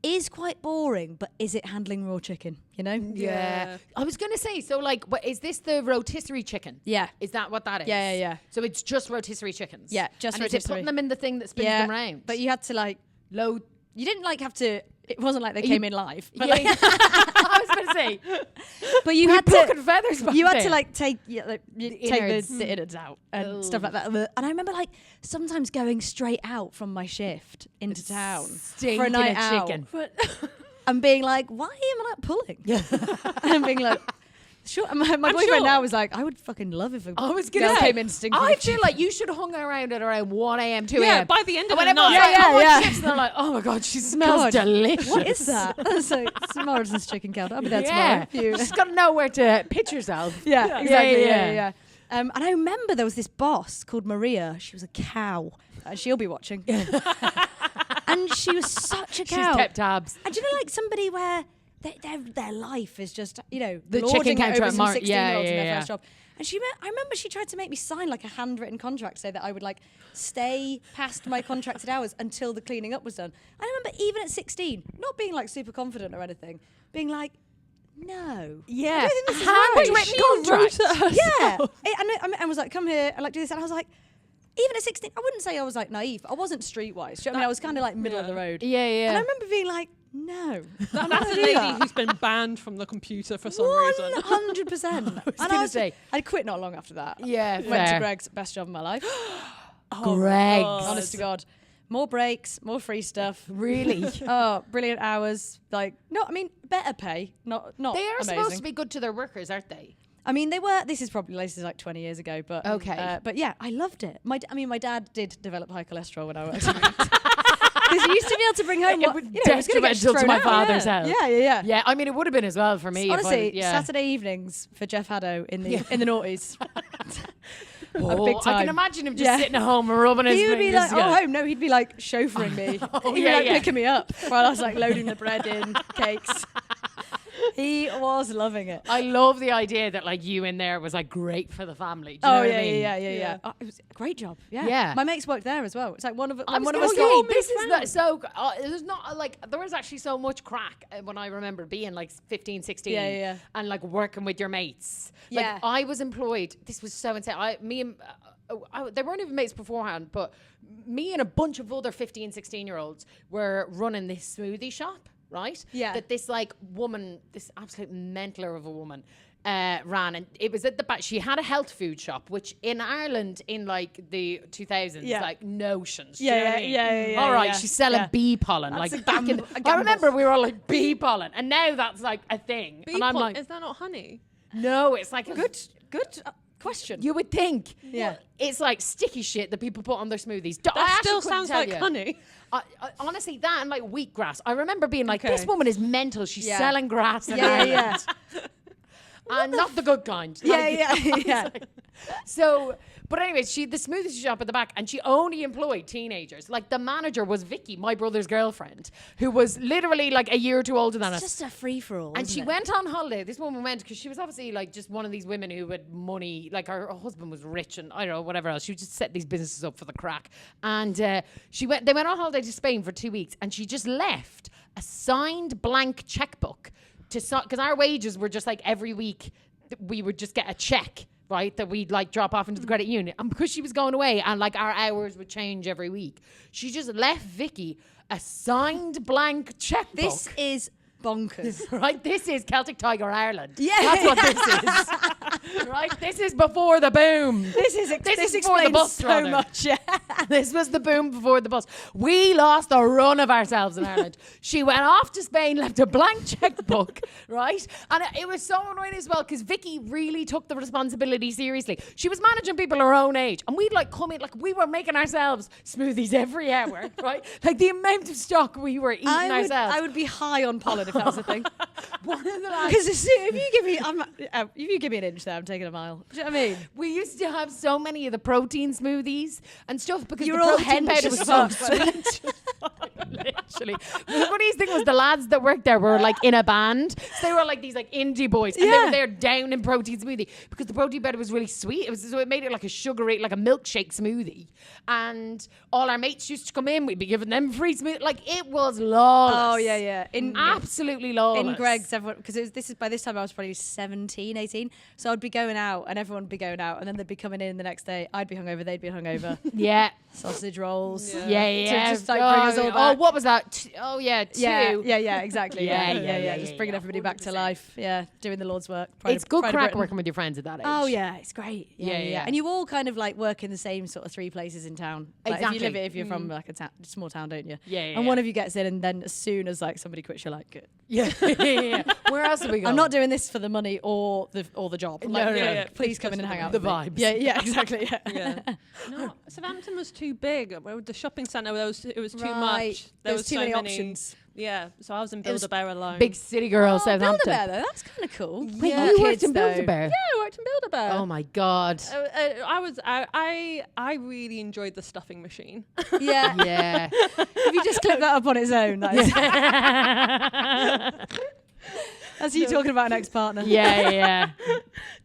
Speaker 4: is quite boring, but is it handling raw chicken? You know?
Speaker 3: Yeah. I was gonna say, so like, is this the rotisserie chicken?
Speaker 4: Yeah.
Speaker 3: Is that what that is?
Speaker 4: Yeah.
Speaker 3: So it's just rotisserie chickens.
Speaker 4: Yeah, just
Speaker 3: and
Speaker 4: rotisserie.
Speaker 3: Is it putting them in the thing that spins them around?
Speaker 4: But you had to like
Speaker 3: load.
Speaker 4: You didn't like have to. It wasn't like they came in live. But
Speaker 3: Yeah, I was going to say.
Speaker 4: But you had
Speaker 3: to feathers.
Speaker 4: You had to like take the
Speaker 3: innards
Speaker 4: out and stuff like that. And I remember like sometimes going straight out from my shift into town for a night out, and being like, "Why am I not pulling?" And being like. Sure, my boyfriend now was like, I would fucking love if a girl came in stinking.
Speaker 3: I feel like you should have hung around at around 1 a.m., 2 a.m.
Speaker 5: Yeah, by the end of the night.
Speaker 3: And they're like, oh my God, she smells delicious.
Speaker 4: What is that? So it's Morrison's chicken cow. I'll be there tomorrow.
Speaker 3: You just got to know where to pitch yourself.
Speaker 4: Yeah, exactly. Yeah. And I remember there was this boss called Maria. She was a cow. She'll be watching. And she was such a cow.
Speaker 3: She's kept tabs.
Speaker 4: And do you know, like somebody where their life is just, you know,
Speaker 3: the
Speaker 4: lording
Speaker 3: chicken
Speaker 4: it over
Speaker 3: counter
Speaker 4: some 16-year-olds in their
Speaker 3: yeah.
Speaker 4: first job. And I remember she tried to make me sign like a handwritten contract so that I would like stay past my contracted hours until the cleaning up was done. I remember even at 16, not being like super confident or anything, being like, no.
Speaker 3: Yeah.
Speaker 4: I don't think this is right.
Speaker 3: Handwritten contract.
Speaker 4: Yeah. And I was like, come here and like do this. And I was like, even at 16, I wouldn't say I was like naive. I wasn't streetwise. Do you know what I mean? I was kind of like middle of the road.
Speaker 3: Yeah.
Speaker 4: And I remember being like, no.
Speaker 5: That's a lady who's been banned from the computer for some reason.
Speaker 4: 100%. I quit not long after that.
Speaker 3: Yeah,
Speaker 4: Went to Greg's, best job of my life.
Speaker 3: Greg's.
Speaker 4: Honest to God. More breaks, more free stuff.
Speaker 3: Really?
Speaker 4: Oh, brilliant hours. Like, no, I mean, better pay. Not
Speaker 3: They are
Speaker 4: amazing.
Speaker 3: supposed to be good to their workers, aren't they?
Speaker 4: I mean, they were. This is like 20 years ago, but
Speaker 3: okay.
Speaker 4: But yeah, I loved it. My dad did develop high cholesterol when I worked. Because he used to be able to bring home what was
Speaker 3: detrimental to my father's health.
Speaker 4: Yeah.
Speaker 3: Yeah, I mean, it would have been as well for me.
Speaker 4: Honestly, Saturday evenings for Jeff Haddow in the noughties.
Speaker 3: Big time. I can imagine him just sitting at home and rubbing his
Speaker 4: fingers. He would be like,
Speaker 3: home.
Speaker 4: No, he'd be like chauffeuring me. He'd be like picking me up while I was like loading the bread in, cakes. He was loving it.
Speaker 3: I love the idea that like you in there was like great for the family. Do you know what I mean?
Speaker 4: Yeah. Oh, it was a great job. Yeah. My mates worked there as well. It's like one of us.
Speaker 3: This is so. There's not like there was actually so much crack when I remember being like 15, 16, and like working with your mates. Like I was employed. This was so insane. They weren't even mates beforehand, but me and a bunch of other 15, 16-year-olds were running this smoothie shop. Right?
Speaker 4: Yeah.
Speaker 3: That this like woman, this absolute mentaler of a woman, ran, and it was at the back. She had a health food shop, which in Ireland in like the 2000s, like notions.
Speaker 4: Yeah.
Speaker 3: All right, she's selling bee pollen.
Speaker 4: That's
Speaker 3: like back in. I remember we were all like bee pollen, and now that's like a thing.
Speaker 5: Bee
Speaker 3: and I'm
Speaker 5: pollen,
Speaker 3: like,
Speaker 5: is that not honey?
Speaker 3: No, it's like a
Speaker 4: good question.
Speaker 3: You would think.
Speaker 4: Yeah.
Speaker 3: Well, it's like sticky shit that people put on their smoothies.
Speaker 5: That still sounds like honey.
Speaker 3: Honestly, that and like wheatgrass. I remember being like, this woman is mental. She's selling grass in
Speaker 4: Yeah.
Speaker 3: Ireland. And not the good kind.
Speaker 4: Yeah.
Speaker 3: So, but anyway, the smoothie shop at the back, and she only employed teenagers. Like the manager was Vicky, my brother's girlfriend, who was literally like a year or two older than us.
Speaker 4: Just a free for all.
Speaker 3: And she went on holiday. This woman went because she was obviously like just one of these women who had money. Like her husband was rich, and I don't know, whatever else. She would just set these businesses up for the crack. And they went on holiday to Spain for 2 weeks, and she just left a signed blank checkbook because our wages were just like every week we would just get a check. Right, that we'd like drop off into the credit union, and because she was going away and like our hours would change every week, she just left Vicky a signed blank checkbook.
Speaker 4: This is bonkers.
Speaker 3: Right, this is Celtic Tiger Ireland.
Speaker 4: Yeah,
Speaker 3: that's what this is. Right, this is before the boom. This is before the bus.
Speaker 4: So much. Yeah.
Speaker 3: This was the boom before the bus. We lost the run of ourselves in Ireland. She went off to Spain, left a blank checkbook, right? And it was so annoying as well because Vicky really took the responsibility seriously. She was managing people her own age, and we'd like come in, like we were making ourselves smoothies every hour, right? Like the amount of stock we were eating ourselves.
Speaker 4: I would be high on pollen if that was the thing.
Speaker 3: One of the lads.
Speaker 4: Because if you give me an inch there, I'm taking a mile. Do you know what I mean?
Speaker 3: We used to have so many of the protein smoothies and stuff because
Speaker 4: You're
Speaker 3: the
Speaker 4: all
Speaker 3: protein powder was so sweet. Literally. The funniest thing was the lads that worked there were like in a band. So they were like these like indie boys, and they were there down in protein smoothie because the protein powder was really sweet. So it made it like a sugary, like a milkshake smoothie. And all our mates used to come in. We'd be giving them free smoothie. Like it was lawless.
Speaker 4: Oh yeah.
Speaker 3: Absolutely absolutely lawless.
Speaker 4: In Greg's, everyone, because by this time I was probably 17, 18. So I'd be going out and everyone would be going out and then they'd be coming in the next day. I'd be hungover, they'd be hungover.
Speaker 3: Yeah.
Speaker 4: Sausage rolls.
Speaker 3: Yeah.
Speaker 4: To just like bring us all back.
Speaker 3: What was that? Two.
Speaker 4: Yeah, exactly.
Speaker 3: Yeah.
Speaker 4: Just bringing everybody back to life. Yeah, doing the Lord's work.
Speaker 3: It's good crack working with your friends at that age.
Speaker 4: Oh yeah, it's great.
Speaker 3: Yeah.
Speaker 4: And you all kind of like work in the same sort of 3 places in town. Like
Speaker 3: Exactly.
Speaker 4: if you're from like a small town, don't you?
Speaker 3: Yeah.
Speaker 4: And one of you gets in, and then as soon as like somebody quits, you're like, good.
Speaker 3: Yeah. Where else are we going?
Speaker 4: I'm not doing this for the money or the job.
Speaker 3: No.
Speaker 4: Please come in and hang out.
Speaker 3: The
Speaker 4: with me.
Speaker 3: vibes.
Speaker 4: Yeah, exactly.
Speaker 5: Yeah. No, Southampton was too big. The shopping centre, it was too
Speaker 4: Right.
Speaker 5: much.
Speaker 4: There
Speaker 5: There
Speaker 4: was too
Speaker 5: so
Speaker 4: many options.
Speaker 5: Yeah, so I was in Build-A-Bear alone.
Speaker 3: Big city girl, Southampton.
Speaker 4: Build-A-Bear though, that's kind of cool.
Speaker 3: Wait,
Speaker 4: Yeah.
Speaker 3: you worked
Speaker 4: Kids,
Speaker 3: in
Speaker 4: though.
Speaker 3: Build-A-Bear?
Speaker 5: Yeah, I worked in Build-A-Bear.
Speaker 3: Oh my God.
Speaker 5: I really enjoyed the stuffing machine.
Speaker 4: Yeah.
Speaker 3: Yeah.
Speaker 4: If you just clip that up on its own, that's you talking about an ex-partner.
Speaker 3: Yeah.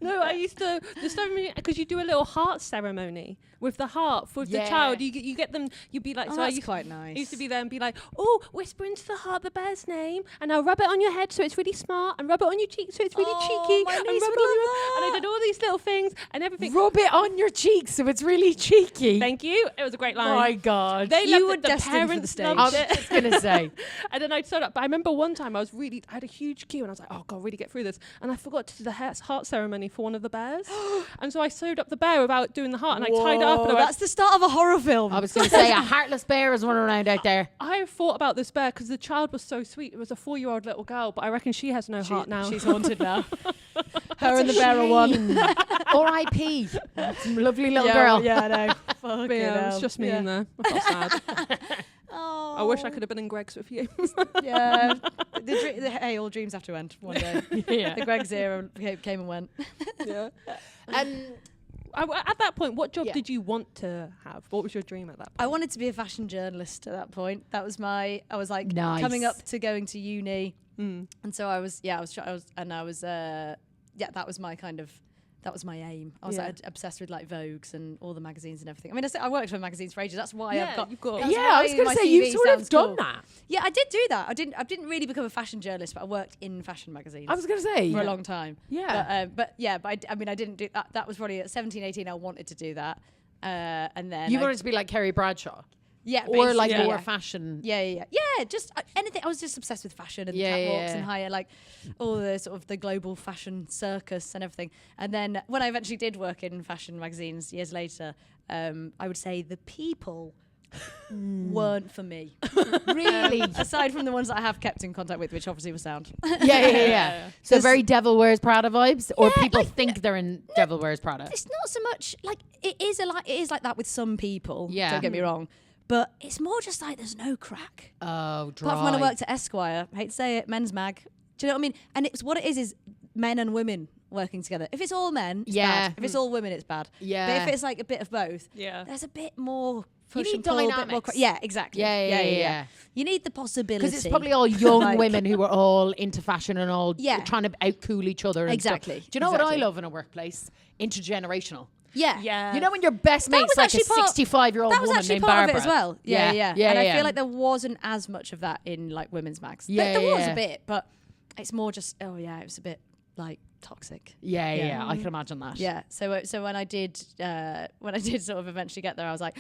Speaker 5: No, I used to the stuffing machine because you do a little heart ceremony with the heart for the child. You get them. You'd be like,
Speaker 4: Oh,
Speaker 5: so I
Speaker 4: that's
Speaker 5: used,
Speaker 4: quite nice.
Speaker 5: I used to be there and be like, oh, whisper into the heart the bear's name, and now rub it on your head so it's really smart, and rub it on your cheek so it's really cheeky,
Speaker 4: my
Speaker 5: and
Speaker 4: niece
Speaker 5: rub it
Speaker 4: would
Speaker 5: on your.
Speaker 4: love
Speaker 5: And I did all these little things and everything.
Speaker 3: Rub it on your cheeks so it's really cheeky.
Speaker 5: Thank you. It was a great line.
Speaker 3: My God.
Speaker 5: They
Speaker 4: You
Speaker 5: loved
Speaker 4: were
Speaker 5: it. The
Speaker 4: destined for the
Speaker 5: parents
Speaker 4: stage.
Speaker 3: I
Speaker 5: loved
Speaker 3: was
Speaker 5: it.
Speaker 3: just going to say.
Speaker 5: And then I'd start up. But I remember one time I had a huge queue and I was like, oh, God, really get through this. And I forgot to do the heart ceremony for one of the bears. And so I sewed up the bear without doing the heart and I tied it up. And I went,
Speaker 4: That's the start of a horror film.
Speaker 3: I was going to say a heartless bear is running around out there.
Speaker 5: I thought about this bear because the child was so sweet. It was a 4-year-old little girl, but I reckon she has no heart now.
Speaker 4: She's haunted now. Her and the bear are one.
Speaker 3: R.I.P. Some lovely little girl.
Speaker 4: Yeah, I know.
Speaker 5: But yeah, it was just me in there. I felt sad.
Speaker 4: Oh.
Speaker 5: I wish I could have been in Greg's with you.
Speaker 4: Yeah. Hey, all dreams have to end one day.
Speaker 3: Yeah.
Speaker 4: The Greg's era came and went.
Speaker 5: Yeah. At that point, what job did you want to have? What was your dream at that point?
Speaker 4: I wanted to be a fashion journalist at that point. I was like
Speaker 3: Nice.
Speaker 4: coming up to going to uni. And so that was my kind of, that was my aim. I was like obsessed with like Vogues and all the magazines and everything. I mean, I worked for magazines for ages. That's why I've got. that's
Speaker 3: Yeah, I was
Speaker 4: why
Speaker 3: going
Speaker 4: my
Speaker 3: to say,
Speaker 4: CV
Speaker 3: you've sort of
Speaker 4: sounds
Speaker 3: done
Speaker 4: cool.
Speaker 3: that.
Speaker 4: Yeah, I did do that. I didn't really become a fashion journalist, but I worked in fashion magazines.
Speaker 3: I was going to say.
Speaker 4: for a long time.
Speaker 3: Yeah.
Speaker 4: But I didn't do that. That was probably at 17, 18. I wanted to do that. And then
Speaker 3: You wanted to be like Kerry Bradshaw?
Speaker 4: yeah,
Speaker 3: Or like
Speaker 4: basically,
Speaker 3: more
Speaker 4: yeah.
Speaker 3: fashion?
Speaker 4: Yeah. Just anything. I was just obsessed with fashion and catwalks and higher, like all the sort of the global fashion circus and everything. And then when I eventually did work in fashion magazines years later, I would say the people weren't for me.
Speaker 3: Really?
Speaker 4: Aside from the ones that I have kept in contact with, which obviously were sound.
Speaker 3: Yeah. So very Devil Wears Prada vibes, or
Speaker 4: Yeah,
Speaker 3: people
Speaker 4: like,
Speaker 3: think they're in Devil Wears Prada.
Speaker 4: It's not so much like it is like that with some people.
Speaker 3: Yeah.
Speaker 4: Don't get me wrong. But it's more just like there's no crack.
Speaker 3: Oh, dry.
Speaker 4: Apart from when I worked at Esquire, I hate to say it, men's mag. Do you know what I mean? And it's what it is men and women working together. If it's all men, it's bad. If it's all women, it's bad.
Speaker 3: Yeah.
Speaker 4: But if it's like a bit of both, there's a bit more push
Speaker 3: need
Speaker 4: and pull, a bit more
Speaker 3: dynamics.
Speaker 4: yeah, exactly.
Speaker 3: Yeah.
Speaker 4: You need the possibility.
Speaker 3: Because it's probably all young
Speaker 4: Like-
Speaker 3: women who are all into fashion and all
Speaker 4: Yeah.
Speaker 3: trying to outcool each other. And
Speaker 4: Exactly.
Speaker 3: Stuff. Do you know what I
Speaker 4: Exactly.
Speaker 3: love in a workplace? Intergenerational.
Speaker 4: Yeah.
Speaker 3: You know when your best
Speaker 4: That
Speaker 3: mate's
Speaker 4: was
Speaker 3: like a
Speaker 4: actually part-
Speaker 3: 65-year-old
Speaker 4: That was
Speaker 3: woman
Speaker 4: actually
Speaker 3: named
Speaker 4: part
Speaker 3: Barbara.
Speaker 4: of it as well. Yeah. And I feel like there wasn't as much of that in like women's mags. There was a bit, but it's more just it was a bit like toxic.
Speaker 3: Yeah. I can imagine that.
Speaker 4: Yeah. So when I did sort of eventually get there, I was like,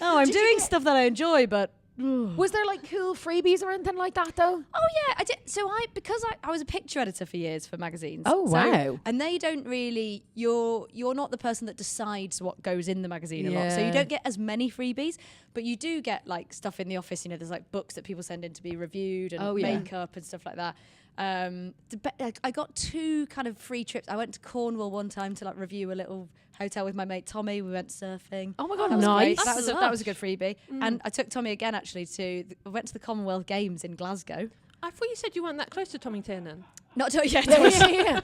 Speaker 4: oh, I'm doing stuff that I enjoy, but
Speaker 3: Was there like cool freebies or anything like that though?
Speaker 4: oh yeah, I did. So because I was a picture editor for years for magazines.
Speaker 3: Oh, wow.
Speaker 4: And they don't really. You're not the person that decides what goes in the magazine a lot. So
Speaker 3: Yeah.
Speaker 4: you don't get as many freebies, but you do get like stuff in the office. You know, there's like books that people send in to be reviewed and makeup and stuff like that. I got 2 kind of free trips. I went to Cornwall one time to like review a little hotel with my mate Tommy. We went surfing.
Speaker 3: Oh my God,
Speaker 4: That was
Speaker 3: nice.
Speaker 4: great. That was
Speaker 3: That's
Speaker 4: a good freebie. And I took Tommy again actually I went to the Commonwealth Games in Glasgow.
Speaker 5: I thought you said you weren't that close to Tommy Tiernan.
Speaker 4: Not to
Speaker 3: Yeah.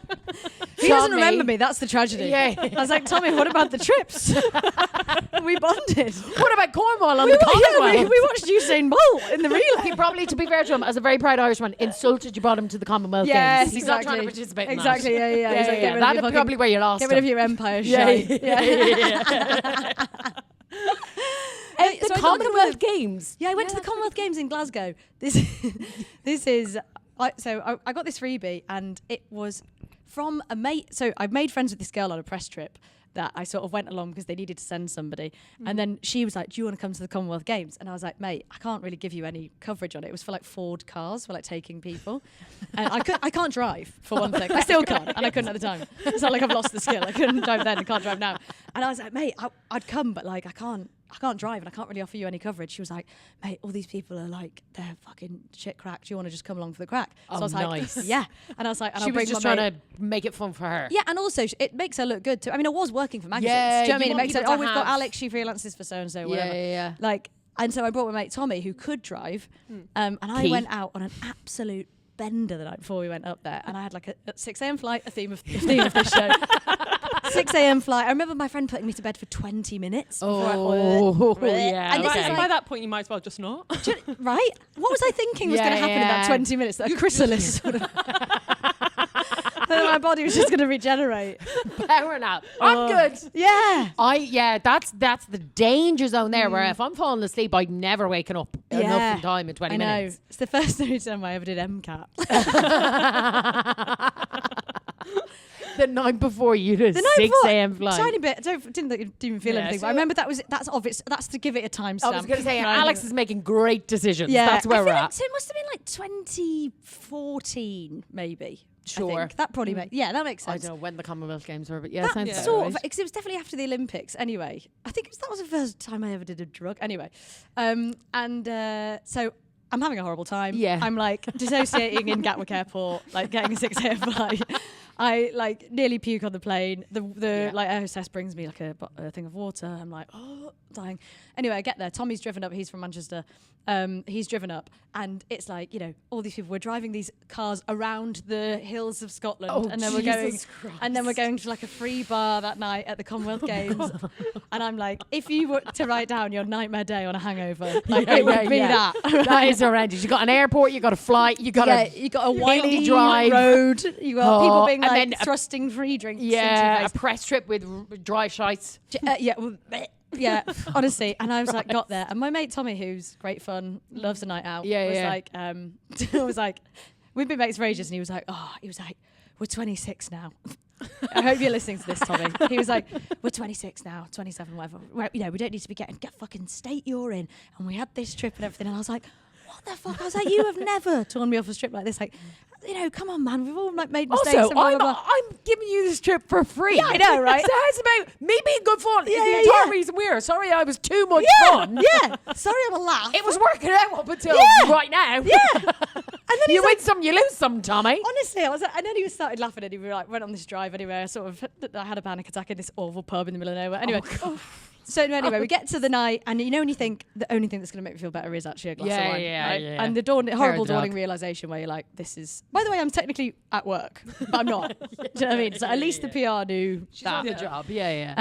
Speaker 4: He doesn't remember me. That's the tragedy.
Speaker 3: Yeah.
Speaker 4: I was like, Tommy, what about the trips? We bonded.
Speaker 3: What about Cornwall on the Commonwealth?
Speaker 4: We watched Usain Bolt in the relay.
Speaker 3: He probably, to be fair to him, as a very proud Irishman, insulted you brought him to the Commonwealth
Speaker 4: Yes,
Speaker 3: Games. He's
Speaker 4: exactly.
Speaker 3: not trying to participate in
Speaker 4: Exactly,
Speaker 3: that.
Speaker 4: yeah. He's like, get rid of
Speaker 3: That's
Speaker 4: your
Speaker 3: probably where you lost
Speaker 4: Get rid of
Speaker 3: him.
Speaker 4: your empire
Speaker 3: Yeah.
Speaker 4: shite.
Speaker 3: The Commonwealth Games.
Speaker 4: Yeah, I went to the Commonwealth Games in Glasgow. This is I got this freebie, and it was from a mate. So I made friends with this girl on a press trip that I sort of went along because they needed to send somebody. And then she was like, do you want to come to the Commonwealth Games? And I was like, mate, I can't really give you any coverage on it. It was for like Ford cars, for like taking people. And I can't drive, for one thing. I still can't, and I couldn't at the time. It's not like I've lost the skill. I couldn't drive then and can't drive now. And I was like, mate, I'd come, but like I can't drive and I can't really offer you any coverage. She was like, mate, all these people are like, they're fucking shit crack. Do you want to just come along for the crack? So I was
Speaker 3: nice.
Speaker 4: like, yeah. And I was like, and
Speaker 3: She
Speaker 4: I'll
Speaker 3: was
Speaker 4: bring
Speaker 3: just
Speaker 4: my
Speaker 3: trying
Speaker 4: mate.
Speaker 3: to make it fun for her.
Speaker 4: Yeah, and also it makes her look good too. I mean, I was working for magazines.
Speaker 3: Yeah,
Speaker 4: do you know what I mean?
Speaker 3: you
Speaker 4: It
Speaker 3: want
Speaker 4: makes it,
Speaker 3: people to
Speaker 4: we've got
Speaker 3: have-
Speaker 4: Alex, she freelances for so-and-so, whatever.
Speaker 3: Yeah.
Speaker 4: Like, and so I brought my mate Tommy, who could drive, and I
Speaker 3: Key.
Speaker 4: went out on an absolute bender the night before we went up there, and I had like a 6 a.m. flight, a theme of this show. 6 a.m. flight. I remember my friend putting me to bed for 20 minutes.
Speaker 3: Oh, yeah.
Speaker 4: And this
Speaker 3: okay.
Speaker 4: is
Speaker 5: By
Speaker 4: like,
Speaker 5: that point, you might as well just not.
Speaker 4: right? What was I thinking was
Speaker 3: Yeah,
Speaker 4: going to happen in that
Speaker 3: yeah.
Speaker 4: 20 minutes? That a chrysalis would have... that my body was just going to regenerate.
Speaker 3: Powering out. I'm good.
Speaker 4: Yeah.
Speaker 3: That's the danger zone there where if I'm falling asleep, I'm never waking up enough in time in 20
Speaker 4: I know.
Speaker 3: minutes.
Speaker 4: It's the first time I ever did MCAT.
Speaker 3: The night before you did a
Speaker 4: The night
Speaker 3: 6
Speaker 4: before,
Speaker 3: a.m. flight.
Speaker 4: Tiny bit. Didn't even feel anything. But I remember that's obvious. That's to give it a timestamp.
Speaker 3: I was going to say,
Speaker 4: Right.
Speaker 3: Alex is making great decisions.
Speaker 4: Yeah,
Speaker 3: That's where
Speaker 4: I
Speaker 3: we're
Speaker 4: feel like,
Speaker 3: at.
Speaker 4: so it must have been like 2014, maybe.
Speaker 3: Sure.
Speaker 4: I think. That probably makes. Yeah, that makes
Speaker 3: I
Speaker 4: sense.
Speaker 3: don't know when the Commonwealth Games were, but yeah,
Speaker 4: That
Speaker 3: sounds about
Speaker 4: sort
Speaker 3: right.
Speaker 4: of, because it was definitely after the Olympics. Anyway, I think that was the first time I ever did a drug. Anyway, so I'm having a horrible time.
Speaker 3: Yeah.
Speaker 4: I'm like dissociating in Gatwick Airport, like getting a 6 a.m. flight. I like nearly puke on the plane. The like air hostess brings me like a thing of water. I'm like, oh, dying. Anyway, I get there. Tommy's driven up. He's from Manchester. He's driven up, and it's like, you know, all these people. We're driving these cars around the hills of Scotland,
Speaker 3: Oh,
Speaker 4: and then
Speaker 3: Jesus
Speaker 4: we're going to like a free bar that night at the Commonwealth Games. And I'm like, if you were to write down your nightmare day on a hangover, like it would be that.
Speaker 3: That is horrendous. You got an airport, you got a flight, you got
Speaker 4: you got a windy
Speaker 3: hilly drive.
Speaker 4: road. You got people being
Speaker 3: and
Speaker 4: like
Speaker 3: then
Speaker 4: thrusting free drinks.
Speaker 3: a
Speaker 4: into
Speaker 3: press trip with dry shites.
Speaker 4: yeah, honestly. And I was like, got there, and my mate Tommy, who's great fun, loves a night out. Was like, we've been mates for ages, and he was like, we're 26 now. I hope you're listening to this, Tommy. He was like, we're 26 now, 27, whatever. We don't need to be getting fucking state you're in. And we had this trip and everything, and I was like, what the fuck? I was like, you have never torn me off a trip like this. Like, you know, come on, man. We've all like made mistakes.
Speaker 3: Also,
Speaker 4: and blah, blah, blah.
Speaker 3: I'm giving you this trip for free.
Speaker 4: Yeah, I know, right?
Speaker 3: So it's about me being good fun.
Speaker 4: Yeah,
Speaker 3: It's the
Speaker 4: yeah,
Speaker 3: entire
Speaker 4: yeah.
Speaker 3: reason we're sorry I was too much fun.
Speaker 4: Yeah. Sorry, I'm a laugh.
Speaker 3: It was working out up until right now.
Speaker 4: Yeah. And then
Speaker 3: You win some, you lose some, Tommy.
Speaker 4: honestly, I was like, and then he started laughing, and he like went on this drive anyway. I had a panic attack in this awful pub in the middle of nowhere. Anyway, so anyway, we get to the night, and you know when you think the only thing that's going to make me feel better is actually a glass of wine, right?
Speaker 3: yeah.
Speaker 4: And the horrible dawning realization where you're like, this is. By the way, I'm technically at work, but I'm not. Do you know what I mean? So at least the PR knew that.
Speaker 3: The job. Yeah.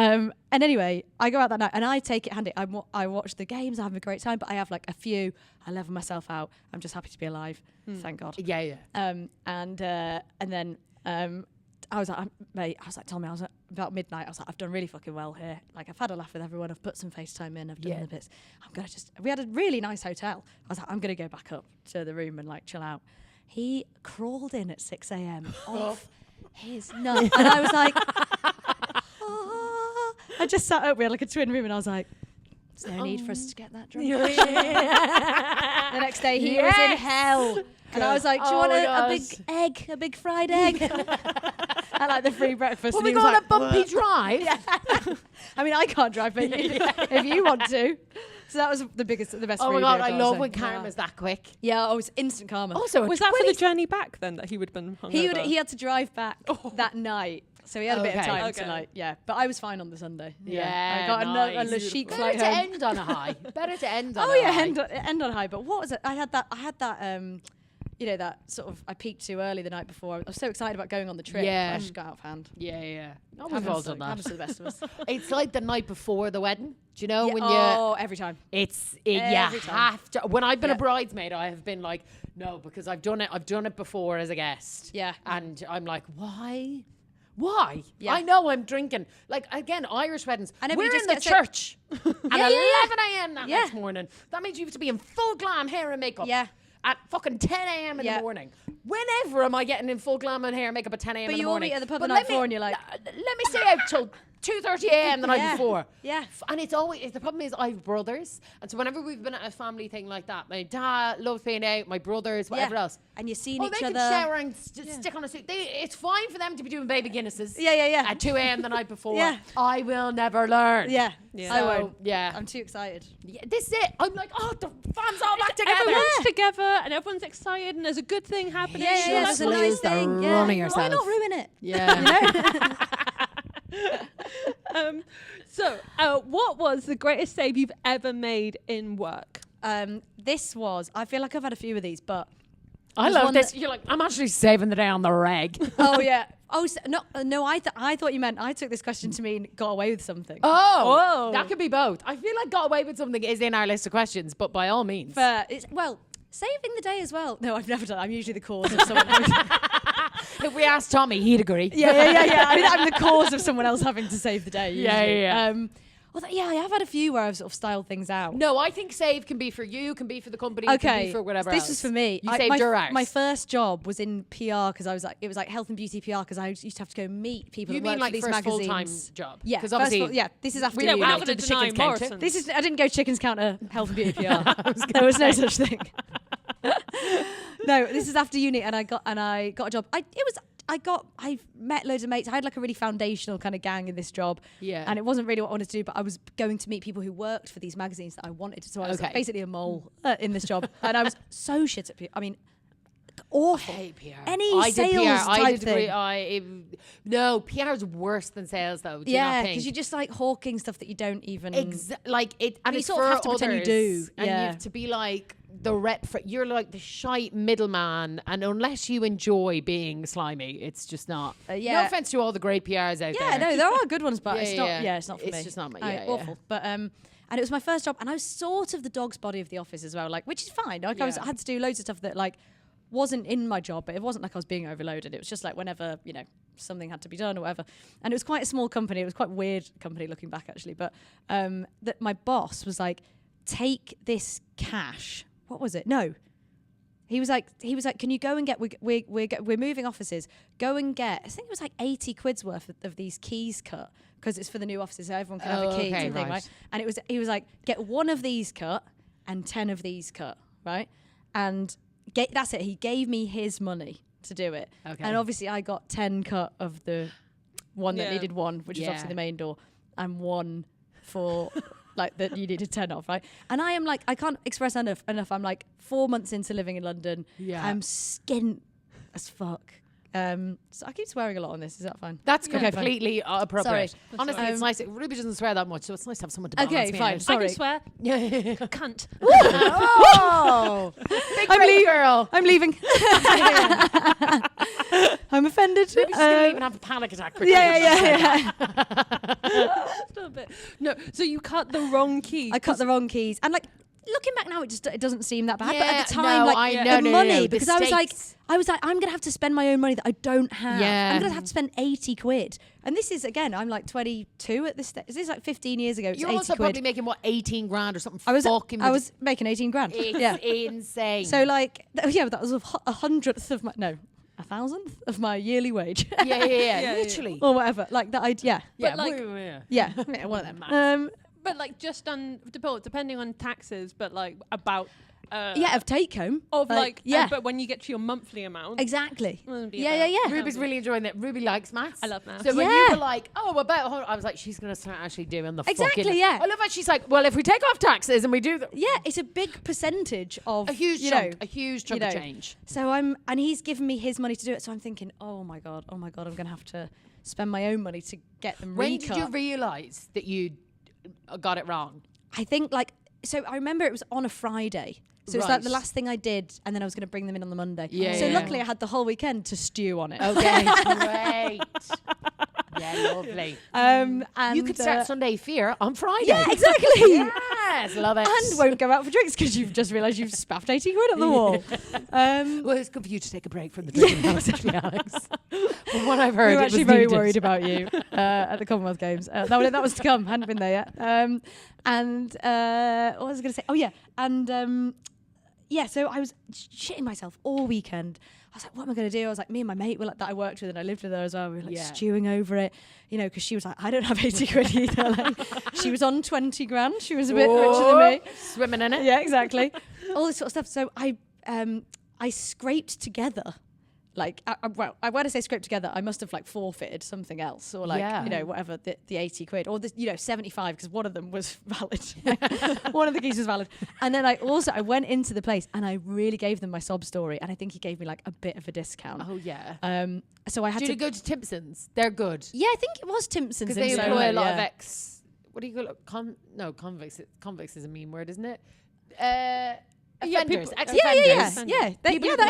Speaker 4: And anyway, I go out that night and I take it handy. I watch the games, I have a great time, but I have like a few. I level myself out. I'm just happy to be alive. Thank God.
Speaker 3: Yeah.
Speaker 4: And then I was like, mate, I was like, Tommy, I was like, about midnight, I was like, I've done really fucking well here. Like, I've had a laugh with everyone. I've put some FaceTime in. I've done the bits. We had a really nice hotel. I was like, I'm going to go back up to the room and like chill out. He crawled in at 6 a.m. off his nut. And I was like, I just sat up. We had like a twin room and I was like, there's no need for us to get that drunk. The next day he was in hell. And I was like, do you want a big egg, a big fried egg? I like the free breakfast.
Speaker 3: Well,
Speaker 4: and
Speaker 3: we
Speaker 4: he was
Speaker 3: got
Speaker 4: like,
Speaker 3: a bumpy drive.
Speaker 4: I mean, I can't drive, but if you want to. So that was the best.
Speaker 3: Oh my God, I love when
Speaker 4: karma.
Speaker 3: karma's that quick.
Speaker 4: Yeah, it was instant karma.
Speaker 3: Also,
Speaker 5: Was that for the journey back then that he would have been hungover?
Speaker 4: He had to drive back that night. So he had a bit of time
Speaker 5: Okay.
Speaker 4: tonight, but I was fine on the Sunday.
Speaker 3: Yeah,
Speaker 4: I got
Speaker 3: nice.
Speaker 4: a chic
Speaker 3: Better
Speaker 4: flight
Speaker 3: to
Speaker 4: home.
Speaker 3: end on a high. Better to end on
Speaker 4: Oh
Speaker 3: a
Speaker 4: yeah,
Speaker 3: high.
Speaker 4: end on high. But what was it? I had that. You know, that sort of. I peaked too early the night before. I was so excited about going on the trip.
Speaker 3: Yeah.
Speaker 4: I just got out of hand.
Speaker 3: Yeah. No, we've all done that.
Speaker 4: Happens to the best of us.
Speaker 3: It's like the night before the wedding. Do you know when
Speaker 4: every time.
Speaker 3: you
Speaker 4: Every time.
Speaker 3: have to. When I've been a bridesmaid, I have been like, no, because I've done it before as a guest.
Speaker 4: Yeah.
Speaker 3: And I'm like, why Why?
Speaker 4: Yeah.
Speaker 3: I know I'm drinking. Like, again, Irish weddings.
Speaker 4: I know, but
Speaker 3: We're
Speaker 4: you just
Speaker 3: in the
Speaker 4: get so-
Speaker 3: church at 11 a.m. that
Speaker 4: Yeah.
Speaker 3: next morning. That means you have to be in full glam hair and makeup.
Speaker 4: Yeah.
Speaker 3: At fucking 10 a.m. in the morning. Whenever am I getting in full glam and hair and makeup at 10 a.m. in the morning?
Speaker 4: But you all meet at the pub the night before and you're like...
Speaker 3: Let me stay out till 2:30 a.m. the night before.
Speaker 4: Yeah.
Speaker 3: And it's always, the problem is I have brothers. And so whenever we've been at a family thing like that, my dad loves being out, my brothers, whatever else.
Speaker 4: And you're seeing each
Speaker 3: they
Speaker 4: other.
Speaker 3: can shower and stick on a suit. It's fine for them to be doing baby Guinnesses.
Speaker 4: Yeah.
Speaker 3: At 2 a.m. the night before.
Speaker 4: Yeah.
Speaker 3: I will never learn.
Speaker 4: Yeah.
Speaker 3: So,
Speaker 4: I won't.
Speaker 3: Yeah.
Speaker 4: I'm too excited.
Speaker 3: Yeah, this is it. I'm like, oh, the family's all back together.
Speaker 5: Everyone's together and everyone's excited and there's a good thing happening.
Speaker 4: Yeah,
Speaker 5: You're
Speaker 4: there's a
Speaker 5: like,
Speaker 4: nice thing.
Speaker 3: run of
Speaker 4: Why
Speaker 3: yourself.
Speaker 4: not ruin it?
Speaker 3: Yeah.
Speaker 5: what was the greatest save you've ever made in work?
Speaker 4: This was... I feel like I've had a few of these, but...
Speaker 3: I
Speaker 4: There's
Speaker 3: love
Speaker 4: one
Speaker 3: this.
Speaker 4: that-
Speaker 3: You're like, I'm actually saving the day on the reg.
Speaker 4: Oh, yeah. Oh, no, I thought you meant... I took this question to mean got away with something.
Speaker 3: Oh,
Speaker 5: Whoa.
Speaker 3: that could be both. I feel like got away with something is in our list of questions, but by all means.
Speaker 4: Saving the day as well. No, I've never done it. I'm usually the cause of someone else.
Speaker 3: If we asked Tommy, he'd agree.
Speaker 4: Yeah. I mean, I'm the cause of someone else having to save the day. Usually.
Speaker 3: Yeah.
Speaker 4: I have had a few where I've sort of styled things out.
Speaker 3: No, I think save can be for you, can be for the company, can be for whatever
Speaker 4: this
Speaker 3: else.
Speaker 4: was for me.
Speaker 3: You saved your hours.
Speaker 4: My first job was in PR because it was like health and beauty PR because I used to have to go meet people
Speaker 3: You
Speaker 4: that
Speaker 3: mean
Speaker 4: worked
Speaker 3: like
Speaker 4: for these
Speaker 3: first
Speaker 4: magazines.
Speaker 3: full-time job?
Speaker 4: Yeah,
Speaker 3: because
Speaker 4: first
Speaker 3: obviously,
Speaker 4: of all, yeah. This is after
Speaker 3: we don't
Speaker 4: uni.
Speaker 3: have
Speaker 5: After
Speaker 3: to
Speaker 5: the
Speaker 3: the chickens
Speaker 5: deny
Speaker 3: counter.
Speaker 5: Morrison's.
Speaker 4: I didn't go chickens counter health and beauty PR. There was no such thing. No, this is after uni, and I got a job. I met loads of mates. I had like a really foundational kind of gang in this job.
Speaker 3: Yeah.
Speaker 4: And it wasn't really what I wanted to do, but I was going to meet people who worked for these magazines that I wanted to. So I was like, basically a mole in this job. And I was so shit at I mean, awful.
Speaker 3: I hate PR.
Speaker 4: Any sales type thing.
Speaker 3: No, PR is worse than sales though. Do you not
Speaker 4: Yeah,
Speaker 3: think?
Speaker 4: because you're just like hawking stuff that you don't even...
Speaker 3: like it, and
Speaker 4: you
Speaker 3: it's
Speaker 4: sort of
Speaker 3: for
Speaker 4: have to pretend you
Speaker 3: others,
Speaker 4: do.
Speaker 3: and you
Speaker 4: Yeah.
Speaker 3: have to be like the rep for. You're like the shite middleman, and unless you enjoy being slimy, it's just not. No offense to all the great PRs out there.
Speaker 4: Yeah, no, there are good ones, but
Speaker 3: Yeah,
Speaker 4: it's not.
Speaker 3: yeah.
Speaker 4: Yeah, it's not for me.
Speaker 3: It's just not my-
Speaker 4: Aye,
Speaker 3: yeah,
Speaker 4: awful. But and it was my first job, and I was sort of the dog's body of the office as well, like, which is fine. Like I had to do loads of stuff that like wasn't in my job, but it wasn't like I was being overloaded. It was just like whenever something had to be done or whatever. And it was quite a small company. It was quite a weird company looking back actually. But that my boss was like, take this cash. What was it? No. He was like, can you go and get? We're moving offices. Go and get. I think it was like 80 quid's worth of these keys cut because it's for the new offices, so everyone can have a key and thing, right? And he was like, get one of these cut and 10 of these cut, right? And that's it. He gave me his money to do it, and obviously I got 10 cut of the one that needed one, which is obviously the main door, and one for. Like that you needed 10 off, right? And I am like, I can't express enough. I'm like 4 months into living in London. Yeah. I'm skint as fuck. So I keep swearing a lot on this. Is that fine?
Speaker 3: That's completely appropriate.
Speaker 4: Sorry.
Speaker 3: Honestly, it's nice. Ruby doesn't swear that much, so it's nice to have someone to balance me
Speaker 4: fine.
Speaker 3: out.
Speaker 4: Sorry.
Speaker 5: I can swear.
Speaker 3: Yeah.
Speaker 5: Cunt.
Speaker 3: Oh, big brave girl.
Speaker 4: I'm leaving. I'm offended.
Speaker 3: Ruby's gonna even have a panic attack.
Speaker 4: Yeah.
Speaker 5: Still a bit. No, so you cut the wrong key.
Speaker 4: I cut the wrong keys, and like looking back now, it doesn't seem that bad. But at the
Speaker 3: Yeah,
Speaker 4: time,
Speaker 3: no,
Speaker 4: like
Speaker 3: I know,
Speaker 4: the
Speaker 3: no,
Speaker 4: money,
Speaker 3: no, the
Speaker 4: because I was like,
Speaker 3: stakes.
Speaker 4: I'm gonna have to spend my own money that I don't have.
Speaker 3: Yeah.
Speaker 4: I'm gonna have to spend 80 quid, and this is again, I'm like 22 at this stage. This is like 15 years ago. It's
Speaker 3: You're
Speaker 4: 80
Speaker 3: also
Speaker 4: quid.
Speaker 3: probably making what 18 grand or something.
Speaker 4: I was making 18 grand.
Speaker 3: It's
Speaker 4: Yeah.
Speaker 3: insane.
Speaker 4: So like, that was a 100th of my 1,000th of my yearly wage.
Speaker 3: yeah, literally.
Speaker 4: Or whatever, like that.
Speaker 3: Yeah,
Speaker 5: like-
Speaker 4: Yeah, one of them.
Speaker 5: But like just on depending on taxes, but like about
Speaker 4: Of take home.
Speaker 5: of like
Speaker 4: yeah,
Speaker 5: but when you get to your monthly amount,
Speaker 4: exactly.
Speaker 5: Well, it'd be
Speaker 4: Yeah.
Speaker 5: about-
Speaker 3: Ruby's really enjoying that. Ruby likes maths.
Speaker 5: I love maths.
Speaker 3: So when you
Speaker 4: Yeah.
Speaker 3: were like, oh, about, I was like, she's going to start actually doing the
Speaker 4: Exactly,
Speaker 3: fucking.
Speaker 4: yeah.
Speaker 3: I love how she's like, well, if we take off taxes and we do
Speaker 4: Yeah, it's a big percentage of
Speaker 3: a huge chunk of change.
Speaker 4: So and he's given me his money to do it. So I'm thinking, oh my god, I'm gonna have to spend my own money to get them
Speaker 3: When
Speaker 4: recut.
Speaker 3: did you realise that you got it wrong?
Speaker 4: I think so I remember it was on a Friday. So it's like the
Speaker 3: Right.
Speaker 4: last thing I did, and then I was going to bring them in on the Monday.
Speaker 3: Yeah,
Speaker 4: So
Speaker 3: yeah.
Speaker 4: luckily I had the whole weekend to stew on it.
Speaker 3: Okay, great. Yeah, lovely.
Speaker 4: And
Speaker 3: You could start Sunday Fear on Friday.
Speaker 4: Yeah, exactly.
Speaker 3: Yes, love it.
Speaker 4: And won't go out for drinks because you've just realised you've spaffed 80 quid at the wall.
Speaker 3: Well, it's good for you to take a break from the drinking, actually, Alex. From what I've heard,
Speaker 4: we were
Speaker 3: it
Speaker 4: actually
Speaker 3: was
Speaker 4: very
Speaker 3: needed.
Speaker 4: worried about you at the Commonwealth Games. That was to come. Hadn't been there yet. And what was I going to say? Oh yeah, and yeah. So I was shitting myself all weekend. I was like, what am I going to do? I was like, me and my mate were like, that I worked with and I lived with her as well. We were like stewing over it, you know, because she was like, I don't have 80 quid either. Like, she was on 20 grand. She was a bit richer than me.
Speaker 3: Swimming in it.
Speaker 4: Yeah, exactly. All this sort of stuff. So I scraped together. Like, when I say scraped together, I must have like forfeited something else or like, you know, whatever, the 80 quid or the, you know, 75 because one of them was valid. One of the keys was valid. And then I went into the place and I really gave them my sob story. And I think he gave me like a bit of a discount.
Speaker 3: Oh, yeah.
Speaker 4: So I had to
Speaker 3: go to Timpson's. They're good.
Speaker 4: Yeah, I think it was Timpson's.
Speaker 3: Because they employ a lot of what do you call it? Convicts. Convicts is a mean word, isn't it? Offenders, ex-offenders. They give them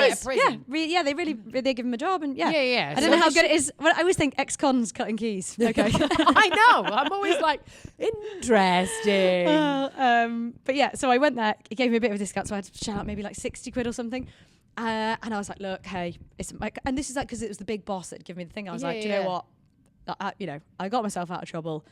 Speaker 3: a job and I don't know how good it is. Well, I always think ex-cons cutting keys. Okay. I know. I'm always like, interesting.
Speaker 4: But yeah, so I went there. He gave me a bit of a discount, so I had to shell out maybe like 60 quid or something. And I was like, look, hey, it's like, and this is like because it was the big boss that had given me the thing. I was like, do you know what? You know, I got myself out of trouble.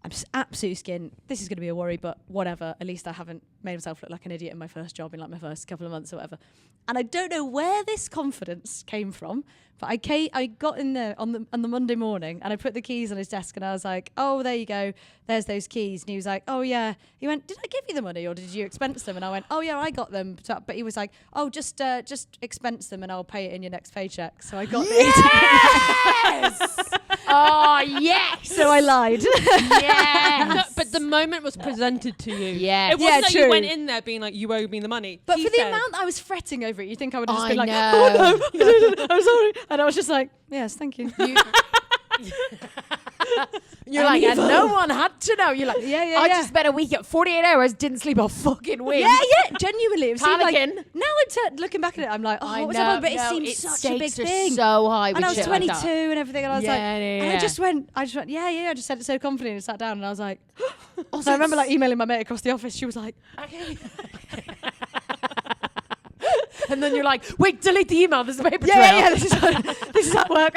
Speaker 4: I'm just absolute skin. This is going to be a worry, but whatever. At least I haven't made myself look like an idiot in my first job in like my first couple of months or whatever. And I don't know where this confidence came from, but I got in there on the Monday morning and I put the keys on his desk and I was like, oh, there you go. There's those keys. And he was like, oh, yeah. He went, did I give you the money or did you expense them? And I went, oh, yeah, I got them. But he was like, oh, just expense them and I'll pay it in your next paycheck. So I got the 80.
Speaker 3: Yes! Oh, yes!
Speaker 4: So I lied.
Speaker 3: Yes!
Speaker 5: But the moment was presented to you.
Speaker 3: Yes.
Speaker 5: It wasn't that
Speaker 4: true.
Speaker 5: you went in there being like, you owe me the money.
Speaker 4: But
Speaker 5: He
Speaker 4: for the
Speaker 5: said,
Speaker 4: amount I was fretting over it, you think I would have just been like,
Speaker 3: know.
Speaker 4: oh no, I'm sorry. And I was just like, yes, thank you.
Speaker 3: You're like, and no one had to know. You're like, I just spent a week at 48 hours, didn't sleep a fucking week.
Speaker 4: Yeah, genuinely. It was
Speaker 3: Panicking.
Speaker 4: like, now looking back at it, I'm like, oh, what was that? But it seemed such a big thing.
Speaker 3: So high.
Speaker 4: And I was
Speaker 3: shit
Speaker 4: 22
Speaker 3: like that.
Speaker 4: and everything, and I was like, and
Speaker 3: yeah.
Speaker 4: I just went, I just said it so confidently and sat down, and I was like, also, I remember like emailing my mate across the office. She was like, okay.
Speaker 3: And then you're like, wait, delete the email. There's a paper trail.
Speaker 4: Yeah, this is at work.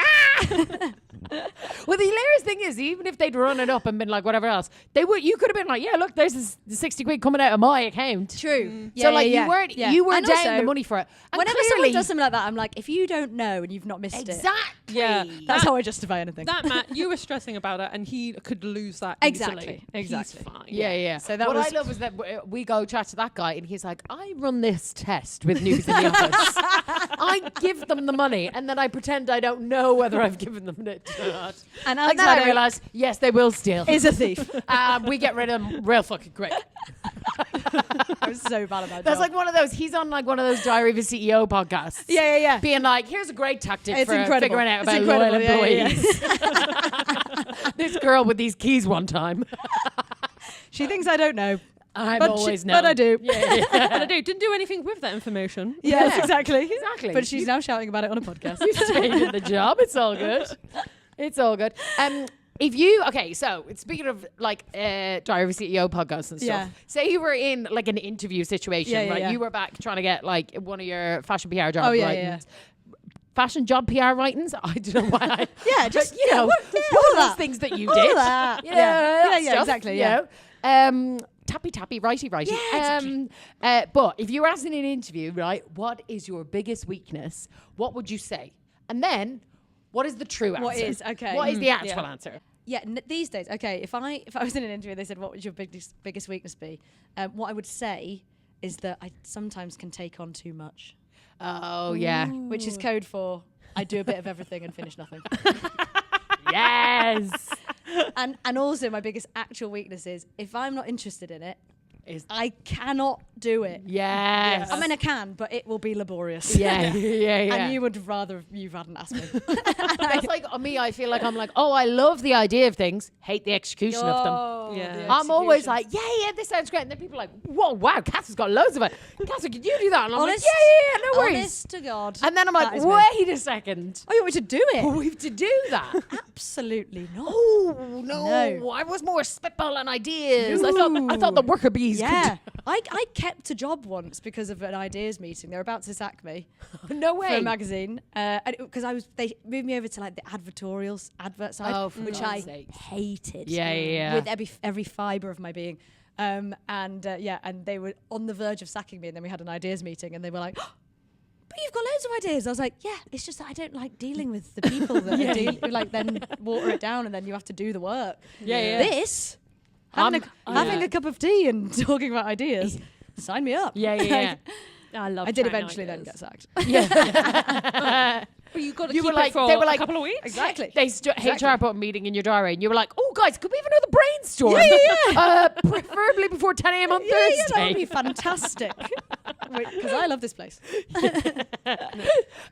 Speaker 3: Well, the hilarious thing is, even if they'd run it up and been like whatever else, you could have been like, yeah, look, there's this 60 quid coming out of my account.
Speaker 4: True.
Speaker 3: So like you weren't
Speaker 4: And
Speaker 3: down
Speaker 4: also,
Speaker 3: the money for it. And
Speaker 4: whenever
Speaker 3: clearly,
Speaker 4: someone does something like that, I'm like, if you don't know and you've not missed it,
Speaker 3: exactly.
Speaker 4: that's how I justify anything.
Speaker 5: That Matt, you were stressing about it, and he could lose that
Speaker 4: Exactly.
Speaker 5: easily.
Speaker 4: Exactly.
Speaker 5: He's fine.
Speaker 3: Yeah.
Speaker 4: So that
Speaker 3: what
Speaker 4: was
Speaker 3: I love is that we go chat to that guy, and he's like, I run this test with news in the office. I give them the money, and then I pretend I don't know whether I've given them it or not.
Speaker 4: And
Speaker 3: And then I realise, yes, they will steal.
Speaker 4: is a thief.
Speaker 3: We get rid of them real fucking quick.
Speaker 4: I was so bad about
Speaker 3: That's like one of those. He's on like one of those Diary of a CEO podcasts.
Speaker 4: Yeah.
Speaker 3: Being like, here's a great tactic
Speaker 4: It's
Speaker 3: for
Speaker 4: incredible.
Speaker 3: figuring out
Speaker 4: It's
Speaker 3: about
Speaker 4: incredible,
Speaker 3: loyal
Speaker 4: yeah.
Speaker 3: employees. This girl with these keys one time.
Speaker 4: She thinks I don't know.
Speaker 3: I'm
Speaker 4: But
Speaker 3: always
Speaker 4: but I do.
Speaker 3: Yeah.
Speaker 5: But I didn't do anything with that information.
Speaker 4: Yes, exactly.
Speaker 3: Exactly.
Speaker 4: But she's now shouting about it on a podcast.
Speaker 3: You stayed in the job. It's all good. It's all good. If you so speaking of like Diary of a CEO podcasts and stuff,
Speaker 4: Yeah.
Speaker 3: say you were in like an interview situation, right?
Speaker 4: Yeah.
Speaker 3: You were back trying to get like one of your fashion PR job
Speaker 4: Oh, yeah,
Speaker 3: writings. Fashion job PR writings? I don't know why.
Speaker 4: Yeah, just,
Speaker 3: you know,
Speaker 4: all
Speaker 3: all
Speaker 4: that.
Speaker 3: those things that you
Speaker 4: All
Speaker 3: did.
Speaker 4: that.
Speaker 3: You know,
Speaker 4: Yeah,
Speaker 3: that stuff,
Speaker 4: exactly.
Speaker 3: you
Speaker 4: Yeah.
Speaker 3: know. Tappy, righty.
Speaker 4: Yeah, exactly.
Speaker 3: But if you were asked in an interview, right, what is your biggest weakness? What would you say? And then, what is the true answer?
Speaker 4: What is, okay.
Speaker 3: What is the actual answer?
Speaker 4: Yeah, these days, okay, if I was in an interview and they said, what would your biggest weakness be? What I would say is that I sometimes can take on too much.
Speaker 3: Oh, yeah.
Speaker 4: Which is code for I do a bit of everything and finish nothing.
Speaker 3: Yes.
Speaker 4: And also my biggest actual weakness is if I'm not interested in it, I cannot do it.
Speaker 3: Yes.
Speaker 4: I mean, I can, but it will be laborious.
Speaker 3: Yeah.
Speaker 4: And you would rather you hadn't asked me.
Speaker 3: That's like me. I feel like I'm like, oh, I love the idea of things, hate the execution of them.
Speaker 5: Yeah.
Speaker 4: the
Speaker 3: I'm always
Speaker 4: execution.
Speaker 3: like, yeah, this sounds great. And then people are like, whoa, wow, Cass has got loads of it. Cass, can you do that? And I'm
Speaker 4: Honest-
Speaker 3: like, yeah, no worries.
Speaker 4: Honest to God.
Speaker 3: And then I'm
Speaker 4: That
Speaker 3: like,
Speaker 4: is me.
Speaker 3: wait a second.
Speaker 4: Oh, you want me to do it?
Speaker 3: We have to do that.
Speaker 4: Absolutely not.
Speaker 3: Oh, no.
Speaker 4: No.
Speaker 3: I was more spitballing ideas. I thought the work would be please.
Speaker 4: Yeah. I kept a job once because of an ideas meeting. They were about to sack me.
Speaker 3: No way.
Speaker 4: For a magazine. Because they moved me over to like the advert side, which I hated.
Speaker 3: Yeah.
Speaker 4: With every fibre of my being. And they were on the verge of sacking me, and then we had an ideas meeting, and they were like, oh, but you've got loads of ideas. I was like, yeah, it's just that I don't like dealing with the people that who like then water it down, and then you have to do the work.
Speaker 3: Yeah.
Speaker 4: This, having a cup of tea and talking about ideas, sign me up.
Speaker 5: I
Speaker 4: did eventually then get sacked.
Speaker 5: Yeah. But you got to keep it for a couple of weeks.
Speaker 4: Exactly.
Speaker 3: HR put a meeting in your diary, and you were like, "Oh, guys, could we have another brainstorm?
Speaker 4: Yeah.
Speaker 3: Preferably before 10 a.m. on Thursday."
Speaker 4: Yeah, that would be fantastic. Because I love this place.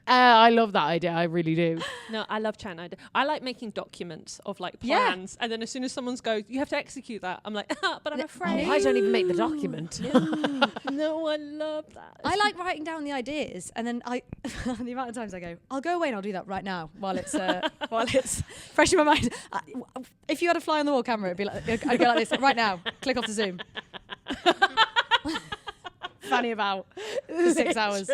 Speaker 3: I love that idea. I really do.
Speaker 5: No, I love chatting ideas. I like making documents of like plans, and then as soon as someone goes, "You have to execute that," I'm like, "But I'm afraid."
Speaker 3: I don't even make the document.
Speaker 5: No, I love that.
Speaker 4: I like writing down the ideas, and then the amount of times I go, I'll go away and I'll do that right now while it's fresh in my mind. If you had a fly on the wall camera, it'd be like I'd go like this right now. Click off the Zoom. Fanny about for 6 hours.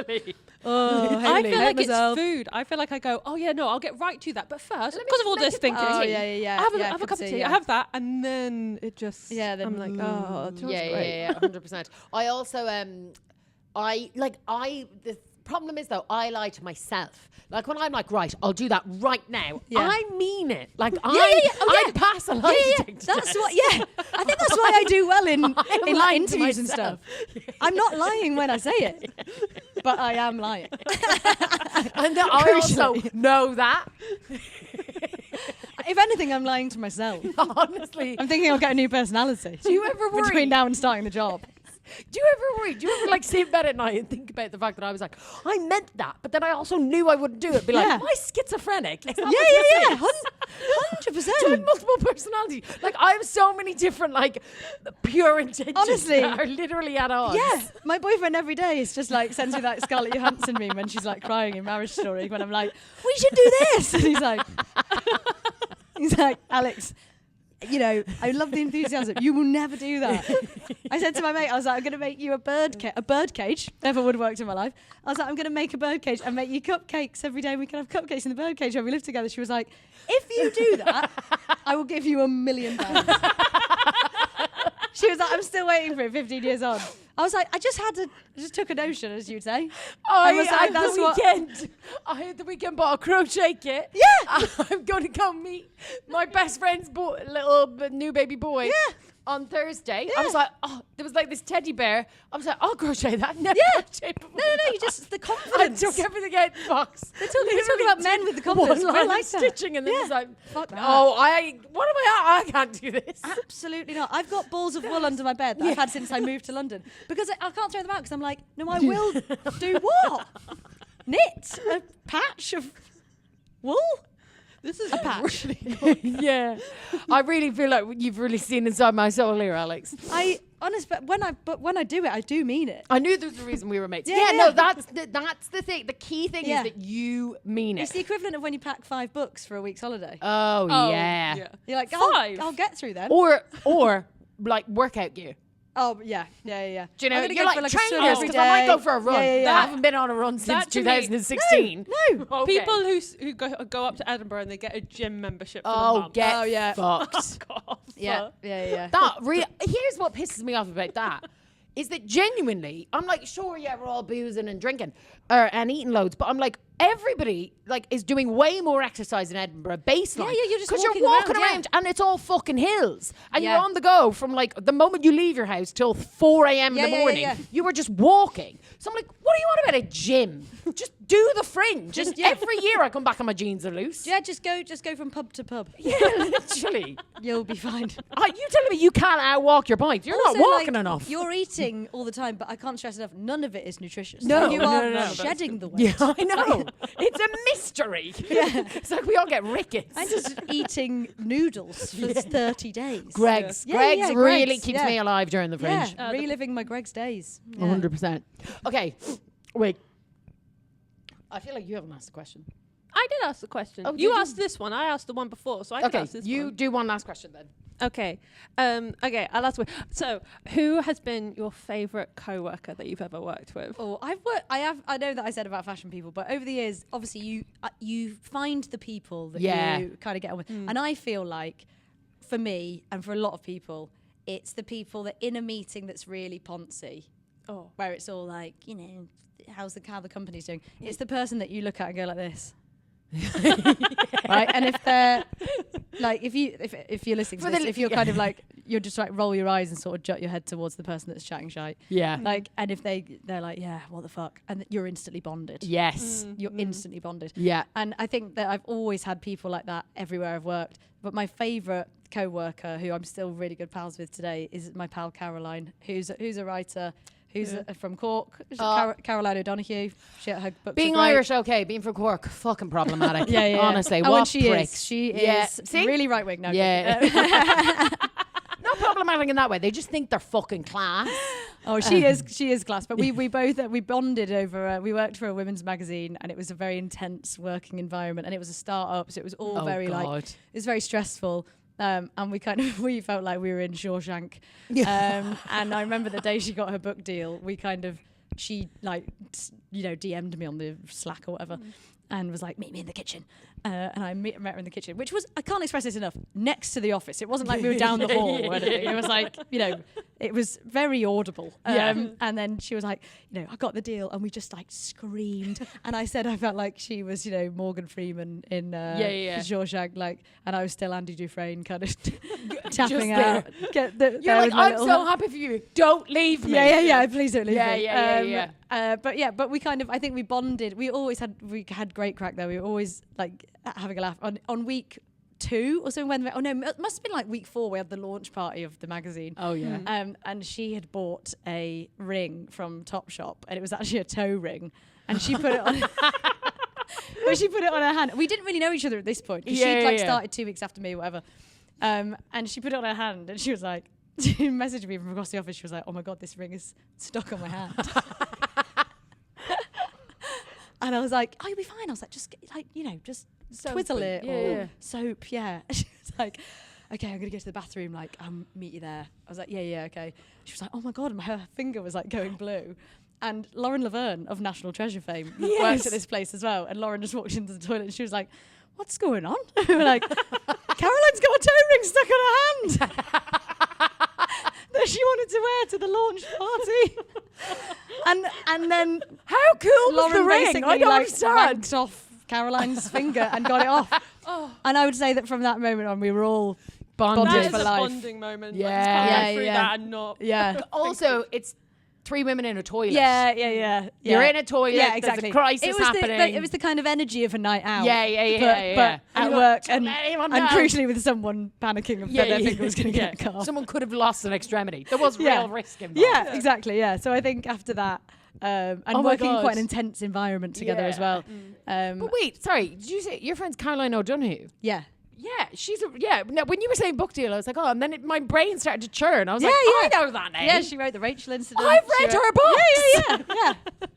Speaker 4: Oh,
Speaker 5: I feel like it's food. I feel like I go, oh yeah, no, I'll get right to that. But first, because of all this thinking, I have a cup of tea. I have that, and then it just, I'm like, oh, it feels great.
Speaker 3: 100%. I also, the problem is though, I lie to myself. Like when I'm like, right, I'll do that right now. Yeah. I mean it. Like I'd pass a lie detector
Speaker 4: That's what. Yeah, I think that's why I do well in like interviews and stuff. I'm not lying when I say it, but I am lying.
Speaker 3: And I also know that.
Speaker 4: If anything, I'm lying to myself.
Speaker 3: Honestly,
Speaker 4: I'm thinking I'll get a new personality.
Speaker 3: Do you ever worry
Speaker 4: between now and starting the job?
Speaker 3: Do you ever worry? Do you ever like sit in bed at night and think about the fact that I was like, I meant that, but then I also knew I wouldn't do it. Be like, am I schizophrenic?
Speaker 4: Yeah, 100%.
Speaker 3: Do I have multiple personalities? Like I have so many different like pure intentions.
Speaker 4: Honestly,
Speaker 3: that are literally at odds.
Speaker 4: Yeah, my boyfriend every day is just like sends me that Scarlett Johansson meme when she's like crying in Marriage Story when I'm like, we should do this, and he's like, Alex, you know, I love the enthusiasm. You will never do that. I said to my mate, I was like, I'm going to make you a bird cage. Never would have worked in my life. I was like, I'm going to make a bird cage and make you cupcakes every day. We can have cupcakes in the bird cage when we live together. She was like, if you do that, I will give you £1 million. She was like, I'm still waiting for it 15 years on. I was like, I just took a notion, as you'd say.
Speaker 3: I had the weekend bought a crochet kit.
Speaker 4: Yeah.
Speaker 3: I'm going to go meet my best friend's little new baby boy.
Speaker 4: Yeah.
Speaker 3: On Thursday.
Speaker 4: Yeah.
Speaker 3: I was like, oh, there was like this teddy bear. I was like, I'll crochet that.
Speaker 4: No, you just, the confidence.
Speaker 3: I took everything out of the box.
Speaker 4: They're talking about men with the confidence.
Speaker 3: One line
Speaker 4: like
Speaker 3: stitching and then it's like,
Speaker 4: fuck that.
Speaker 3: Oh, what am I can't do this.
Speaker 4: Absolutely not. I've got balls of wool under my bed that I've had since I moved to London. Because I can't throw them out because I'm like, no, I will do what? Knit a patch of wool?
Speaker 5: This is
Speaker 4: a patch.
Speaker 5: Really cool.
Speaker 3: Yeah. I really feel like you've really seen inside my soul here, Alex.
Speaker 4: But when I do it, I do mean it.
Speaker 3: I knew there was a reason we were mates.
Speaker 4: Yeah.
Speaker 3: That's the thing. The key thing is that you mean it.
Speaker 4: It's the equivalent of when you pack 5 books for a week's holiday.
Speaker 3: Oh yeah.
Speaker 4: You're like,
Speaker 5: 5.
Speaker 4: I'll get through them.
Speaker 3: Or like workout gear.
Speaker 4: Oh, yeah.
Speaker 3: Do you know, you're like
Speaker 4: trainers
Speaker 3: because I might go for a run.
Speaker 4: Yeah.
Speaker 3: I haven't been on a run since 2016.
Speaker 4: No.
Speaker 3: Okay.
Speaker 5: People who go up to Edinburgh and they get a gym membership for the month.
Speaker 3: Get fucked.
Speaker 5: Fuck off.
Speaker 4: Yeah.
Speaker 3: Here's what pisses me off about that. Is that genuinely, I'm like, sure, we're all boozing and drinking and eating loads, but I'm like, everybody like is doing way more exercise in Edinburgh baseline.
Speaker 4: Yeah, you're just
Speaker 3: because you're walking around and it's all fucking hills and you're on the go from like the moment you leave your house till 4 a.m. in the morning. You were just walking. So I'm like, what do you want about a gym? Just do the fringe. Just every year I come back and my jeans are loose.
Speaker 4: Yeah, just go from pub to pub.
Speaker 3: Yeah, literally.
Speaker 4: You'll be fine.
Speaker 3: You telling me you can't outwalk your bike? You're also, not walking enough.
Speaker 4: You're eating all the time, but I can't stress enough. None of it is nutritious.
Speaker 3: No,
Speaker 4: you are shedding the weight.
Speaker 3: Yeah, I know. It's a mystery.
Speaker 4: Yeah.
Speaker 3: It's like we all get rickets.
Speaker 4: I'm just eating noodles for 30 days.
Speaker 3: Greg's really keeps me alive during the fringe.
Speaker 4: Yeah, reliving my Greg's days.
Speaker 3: 100%. Okay, wait. I feel like you haven't asked a question.
Speaker 5: I did ask the question.
Speaker 3: Oh,
Speaker 5: you asked this one. I asked the one before, so I can ask this one.
Speaker 3: You do one last question then.
Speaker 5: Okay. Okay, I'll ask you. So, who has been your favourite co-worker that you've ever worked with?
Speaker 4: Oh, I know that I said about fashion people, but over the years, obviously you find the people that you kind of get on with. And I feel like, for me and for a lot of people, it's the people that in a meeting that's really poncy, where it's all like, you know, how the company's doing. It's the person that you look at and go like this. Right, and if they're like, if you're listening to this, if you're kind of like, you're just like roll your eyes and sort of jut your head towards the person that's chatting shite, like, and if they're like, yeah, what the fuck, and you're instantly bonded. You're instantly bonded. And I think that I've always had people like that everywhere I've worked, but my favourite co-worker, who I'm still really good pals with today, is my pal Caroline, who's a writer. Who's from Cork? Caroline O'Donoghue. She her books
Speaker 3: being Irish, okay. Being from Cork, fucking problematic. Honestly, what pricks.
Speaker 4: She is really right wing now.
Speaker 3: Not problematic in that way. They just think they're fucking class.
Speaker 4: Oh, she is class. But we both we bonded over. We worked for a women's magazine, and it was a very intense working environment, and it was a start-up, so it was all it was very stressful. And we felt like we were in Shawshank. And I remember the day she got her book deal, she DM'd me on the Slack or whatever, and was like, meet me in the kitchen. And I met her in the kitchen, which was, I can't express this enough, next to the office. It wasn't like we were down the hall or anything. It was like, it was very audible. And then she was like, I got the deal, and we just like screamed. And I said I felt like she was, Morgan Freeman in Shawshank, like, and I was still Andy Dufresne kind of tapping out.
Speaker 3: You're like, I'm so happy for you. Don't leave me.
Speaker 4: Yeah. Please don't leave me.
Speaker 3: But
Speaker 4: we kind of, I think we bonded. We had great crack there. We were always like having a laugh on week 2 or something. It must have been like week 4. We had the launch party of the magazine. And she had bought a ring from Topshop, and it was actually a toe ring, and she put it on. But she put it on her hand. We didn't really know each other at this point, because she'd started 2 weeks after me, whatever. And she put it on her hand, and she was like, she messaged me from across the office. She was like, "Oh my god, this ring is stuck on my hand." And I was like, "Oh, you'll be fine." I was like, "Just just twiddle it or soap." Yeah. She was like, "Okay, I'm gonna go to the bathroom. Like, I'll meet you there." I was like, "Yeah, okay." She was like, "Oh my god," her finger was like going blue. And Lauren Laverne of National Treasure fame works at this place as well. And Lauren just walked into the toilet, and she was like, "What's going on?" We were like, "Caroline's got a toe ring stuck on her hand that she wanted to wear to the launch party." And then
Speaker 3: how cool
Speaker 4: Lauren
Speaker 3: was the ring? I don't understand.
Speaker 4: Wanked off Caroline's finger and got it off. And I would say that from that moment on, we were all bonded
Speaker 5: that
Speaker 4: for
Speaker 5: is
Speaker 4: life.
Speaker 5: A bonding moment.
Speaker 3: That
Speaker 5: and not.
Speaker 3: Also, it's 3 women in a toilet.
Speaker 4: Yeah.
Speaker 3: You're in a toilet.
Speaker 4: Yeah, exactly.
Speaker 3: There's a crisis happening.
Speaker 4: It was the kind of energy of a night out.
Speaker 3: But
Speaker 4: at work and crucially with someone panicking that their finger was going to get cut off.
Speaker 3: Someone could have lost an extremity. There was real risk involved.
Speaker 4: Yeah, exactly. Yeah. So I think after that, and working in quite an intense environment together as well.
Speaker 3: But wait, sorry, did you say your friend's Caroline O'Donoghue?
Speaker 4: Yeah.
Speaker 3: Yeah, she's no, when you were saying book deal, I was like, and then my brain started to churn. I was like, I know that name.
Speaker 4: Yeah, she wrote The Rachel Incident.
Speaker 3: I've read her books.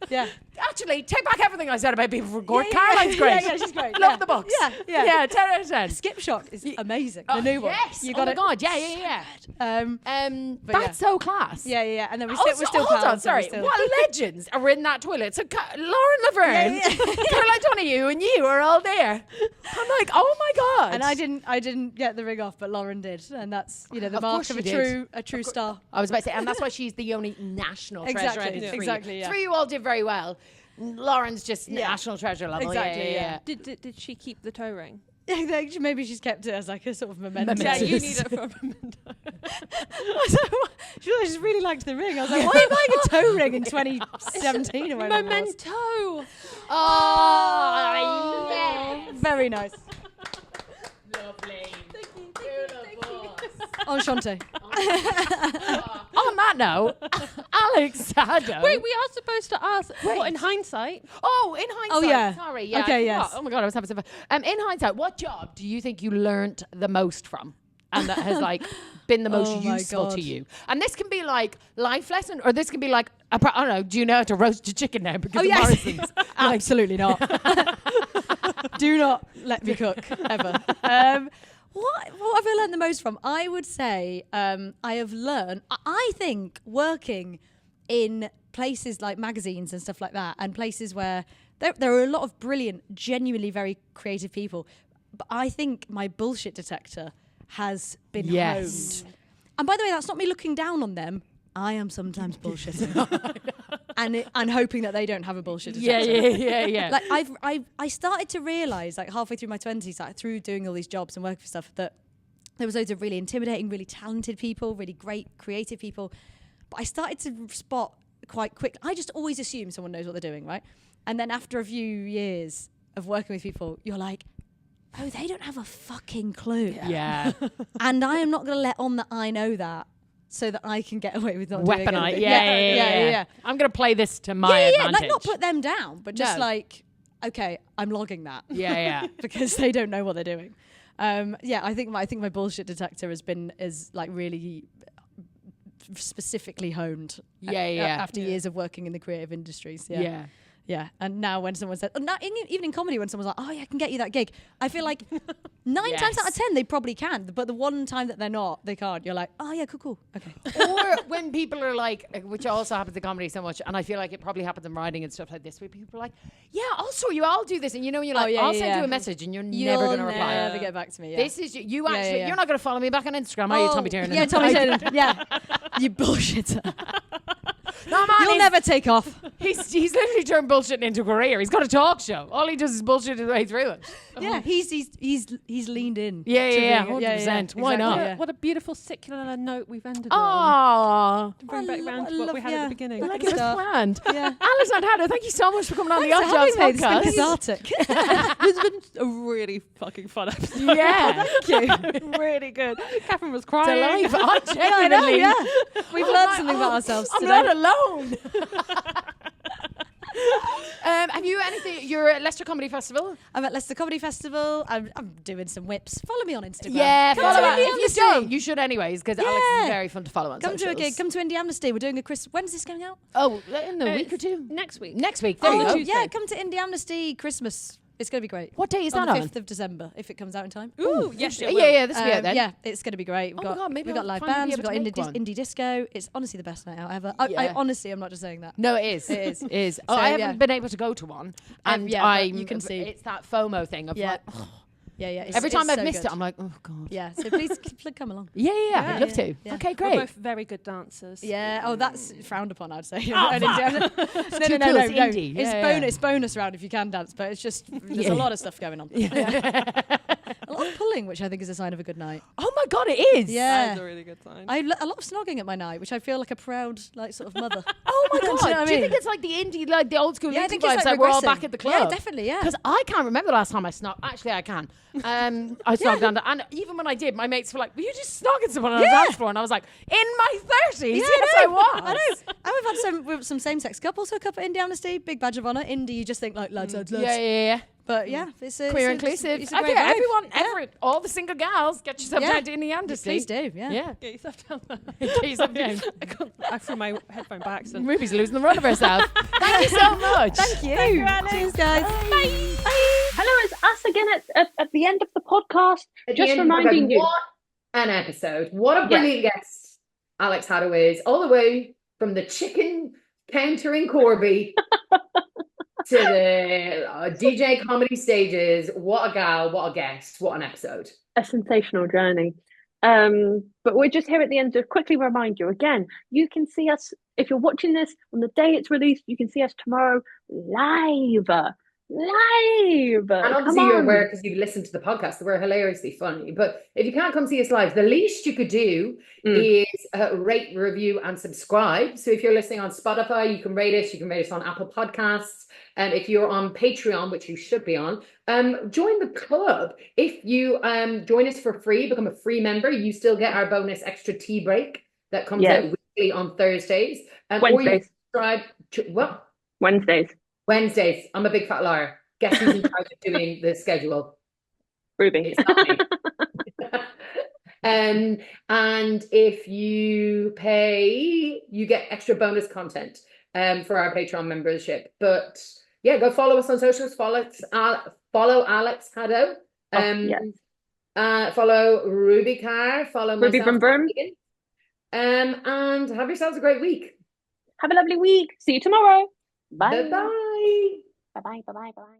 Speaker 4: Yeah.
Speaker 3: Actually, take back everything I said about people from Cork. Caroline's great.
Speaker 4: Yeah, she's great.
Speaker 3: Love the books.
Speaker 4: Yeah,
Speaker 3: 10 out of 10.
Speaker 4: Skip Shock is amazing. The new one.
Speaker 3: Yes.
Speaker 4: You got it.
Speaker 3: God, yeah. That's so class.
Speaker 4: Yeah. And then we're still
Speaker 3: hold
Speaker 4: pals.
Speaker 3: on, sorry. What legends are in that toilet? So Lauren Laverne, Caroline Donahue, and you are all there. I'm like, oh my god.
Speaker 4: And I didn't get the ring off, but Lauren did, and that's the mark of a true star.
Speaker 3: I was about to say, and that's why she's the only national treasure.
Speaker 4: Exactly.
Speaker 3: Yeah. 3 you all did very well. Lauren's just national treasure level.
Speaker 4: Exactly. Yeah.
Speaker 5: Did she keep the toe ring?
Speaker 4: Maybe she's kept it as like a sort of memento.
Speaker 5: Yeah, you need it for a memento.
Speaker 4: She just really liked the ring. I was like, why are you buying a toe ring in 2017 or whatever?
Speaker 5: Memento.
Speaker 3: Oh, yes.
Speaker 4: Very nice.
Speaker 3: Lovely.
Speaker 4: Thank you. Enchanté.
Speaker 3: On that note, Alex Haddow.
Speaker 5: Wait, we are supposed to ask. What in hindsight?
Speaker 3: Oh, in hindsight.
Speaker 4: Oh, yeah.
Speaker 3: Sorry. Yeah.
Speaker 4: Okay. Yes.
Speaker 3: Oh my god, I was having some fun. In hindsight, what job do you think you learnt the most from, and that has like been the most useful to you? And this can be like life lesson, or this can be like I don't know. Do you know how to roast a chicken now because of Morrison's?
Speaker 4: Absolutely not. Do not let me cook ever. What have I learned the most from? I would say I have learned, I think, working in places like magazines and stuff like that, and places where there are a lot of brilliant, genuinely very creative people. But I think my bullshit detector has been honed. And by the way, that's not me looking down on them. I am sometimes bullshitting. and hoping that they don't have a bullshit detector.
Speaker 3: Yeah.
Speaker 4: Like I started to realise, like halfway through my 20s, like through doing all these jobs and working for stuff, that there was loads of really intimidating, really talented people, really great creative people. But I started to spot quite quick. I just always assume someone knows what they're doing, right? And then after a few years of working with people, you're like, oh, they don't have a fucking clue.
Speaker 3: Yeah.
Speaker 4: And I am not going to let on that I know that, so that I can get away with not doing
Speaker 3: Weaponize.
Speaker 4: anything.
Speaker 3: Yeah. I'm going to play this to my advantage.
Speaker 4: Like not put them down, but just like, okay, I'm logging that.
Speaker 3: Yeah.
Speaker 4: Because they don't know what they're doing. I think my bullshit detector is like really specifically honed. After years of working in the creative industries. Yeah, and now when someone says, even in comedy, when someone's like, "Oh yeah, I can get you that gig," I feel like 9 times out of 10 they probably can, but the one time that they can't. You're like, "Oh yeah, cool, okay."
Speaker 3: Or when people are like, which also happens in comedy so much, and I feel like it probably happens in writing and stuff like this, where people are like, "Yeah, I'll show you, I'll do this," and you're like, "I'll send you a message," and you're never going to reply.
Speaker 4: Never get back to me. Yeah.
Speaker 3: This is you actually. You're not going to follow me back on Instagram, are you, Tommy Tiernan?
Speaker 4: Yeah, Tommy Tiernan. Yeah, you bullshitter.
Speaker 3: No, man,
Speaker 4: You'll never take off.
Speaker 3: He's literally turned bullshit into a career. He's got a talk show. All he does is bullshit his way through it.
Speaker 4: Yeah, he's leaned in.
Speaker 3: Yeah, 100%. Why not?
Speaker 5: What a beautiful circular note we've ended
Speaker 3: on.
Speaker 5: To bring back round to what we had at the beginning.
Speaker 3: Like it was planned.
Speaker 4: Yeah.
Speaker 3: Alexandra Haddow, thank you so much for coming on the Odd Jobs
Speaker 4: It's been
Speaker 3: podcast.
Speaker 4: cathartic.
Speaker 5: It's been a really fucking fun episode.
Speaker 3: Yeah.
Speaker 4: Thank you.
Speaker 5: Really good. Catherine was crying.
Speaker 3: Delightful. I genuinely.
Speaker 4: We've learned something about ourselves
Speaker 3: I'm
Speaker 4: today.
Speaker 3: not alone. Have you anything? You're at Leicester Comedy Festival.
Speaker 4: I'm at Leicester Comedy Festival. I'm doing some whips. Follow me on Instagram.
Speaker 3: Yeah,
Speaker 4: Come
Speaker 3: follow
Speaker 4: to
Speaker 3: us.
Speaker 4: Indie
Speaker 3: If you
Speaker 4: Amnesty.
Speaker 3: don't, you should anyways, because Alex is very fun to follow on
Speaker 4: Come
Speaker 3: socials.
Speaker 4: to a gig. Come to Indie Amnesty. We're doing a When's this going out?
Speaker 3: Oh, in a week or two.
Speaker 5: Next week.
Speaker 3: Next week. There you go.
Speaker 4: Yeah, come to Indie Amnesty Christmas. It's going to be great.
Speaker 3: What day is that
Speaker 4: on?
Speaker 3: on?
Speaker 4: The 5th of December, if it comes out in time.
Speaker 5: Ooh, yes, it will.
Speaker 3: Yeah, this will be it then.
Speaker 4: Yeah, it's going to be great.
Speaker 3: Oh my God, maybe
Speaker 4: we've got
Speaker 3: I'll
Speaker 4: live
Speaker 3: finally be
Speaker 4: bands, we've got
Speaker 3: able to make one.
Speaker 4: indie disco. It's honestly the best night out ever. I honestly, I'm not just saying that.
Speaker 3: No, it is.
Speaker 4: It
Speaker 3: is.
Speaker 4: So,
Speaker 3: I haven't been able to go to one, and
Speaker 4: but you can see.
Speaker 3: It's that FOMO thing of like.
Speaker 4: Yeah.
Speaker 3: Every time I've
Speaker 4: so
Speaker 3: missed
Speaker 4: good.
Speaker 3: it, I'm like, oh God.
Speaker 4: Yeah, so please come along.
Speaker 3: Yeah. I'd love to.
Speaker 4: Yeah.
Speaker 3: Okay,
Speaker 5: We're
Speaker 3: great.
Speaker 5: both very good dancers.
Speaker 4: Yeah. Oh, that's frowned upon, I'd say.
Speaker 3: Oh,
Speaker 4: No.
Speaker 3: too cool, it's indie.
Speaker 4: It's bonus round if you can dance, but it's just there's a lot of stuff going on. A lot of pulling, which I think is a sign of a good night.
Speaker 3: Oh my God, it is.
Speaker 4: Yeah.
Speaker 5: That is a really good sign.
Speaker 4: A lot of snogging at my night, which I feel like a proud, like, sort of mother.
Speaker 3: Oh my
Speaker 4: Do you
Speaker 3: God.
Speaker 4: know what I
Speaker 3: Do you
Speaker 4: mean?
Speaker 3: think it's like the indie, like the old school
Speaker 4: Yeah, I
Speaker 3: indie
Speaker 4: think
Speaker 3: vibes,
Speaker 4: it's
Speaker 3: like we're all
Speaker 4: regressing.
Speaker 3: back at the club?
Speaker 4: Yeah, definitely, yeah.
Speaker 3: Because I can't remember the last time I snogged. Actually, I can. I snogged down, and even when I did, my mates were like, "Were you just snogging someone on a dance floor?" And I was like, "In my 30s, yes, I was."
Speaker 4: I know. And we've had some same-sex couples hook up at Indie Amnesty, big badge of honour. Indie, you just think like lads.
Speaker 3: Yeah.
Speaker 4: But yeah, it's
Speaker 3: Queer inclusive.
Speaker 4: It's a great
Speaker 3: Okay,
Speaker 4: vibe.
Speaker 3: everyone, all the single gals, get yourself down to Indie Amnesty.
Speaker 4: Please do, yeah.
Speaker 3: Yeah.
Speaker 5: Get yourself down there.
Speaker 3: Get yourself down.
Speaker 5: I threw my headphone by accident.
Speaker 3: Ruby's losing the run of herself. Thank you so much.
Speaker 4: Thank you. Cheers, guys. Bye.
Speaker 1: Hello, it's us again at the end of the podcast.
Speaker 2: At the
Speaker 1: Just
Speaker 2: end,
Speaker 1: reminding you.
Speaker 2: What an episode. What a brilliant guest Alex Haddow is, all the way from the chicken counter in Corby to the DJ comedy stages. What a gal, what a guest, what an episode.
Speaker 1: A sensational journey. But we're just here at the end to quickly remind you again, you can see us, if you're watching this on the day it's released, you can see us tomorrow live. And
Speaker 2: obviously you're aware because you've listened to the podcast that we're hilariously funny. But if you can't come see us live, the least you could do is rate, review, and subscribe. So if you're listening on Spotify, you can rate us. You can rate us on Apple Podcasts. And if you're on Patreon, which you should be on, join the club. If you join us for free, become a free member, you still get our bonus extra tea break that comes out weekly on Thursdays. Or you subscribe to what? Wednesdays. I'm a big fat liar. Guess who's in charge of doing the schedule?
Speaker 1: Ruby.
Speaker 2: It's not me. And if you pay, you get extra bonus content for our Patreon membership. But yeah, go follow us on socials. Follow Alex Haddow. Follow Ruby Carr. Follow
Speaker 1: Ruby
Speaker 2: myself.
Speaker 1: Brum Brum.
Speaker 2: And have yourselves a great week.
Speaker 1: Have a lovely week. See you tomorrow. Bye.
Speaker 2: Bye-bye.
Speaker 1: Bye-bye. Bye-bye. Bye-bye.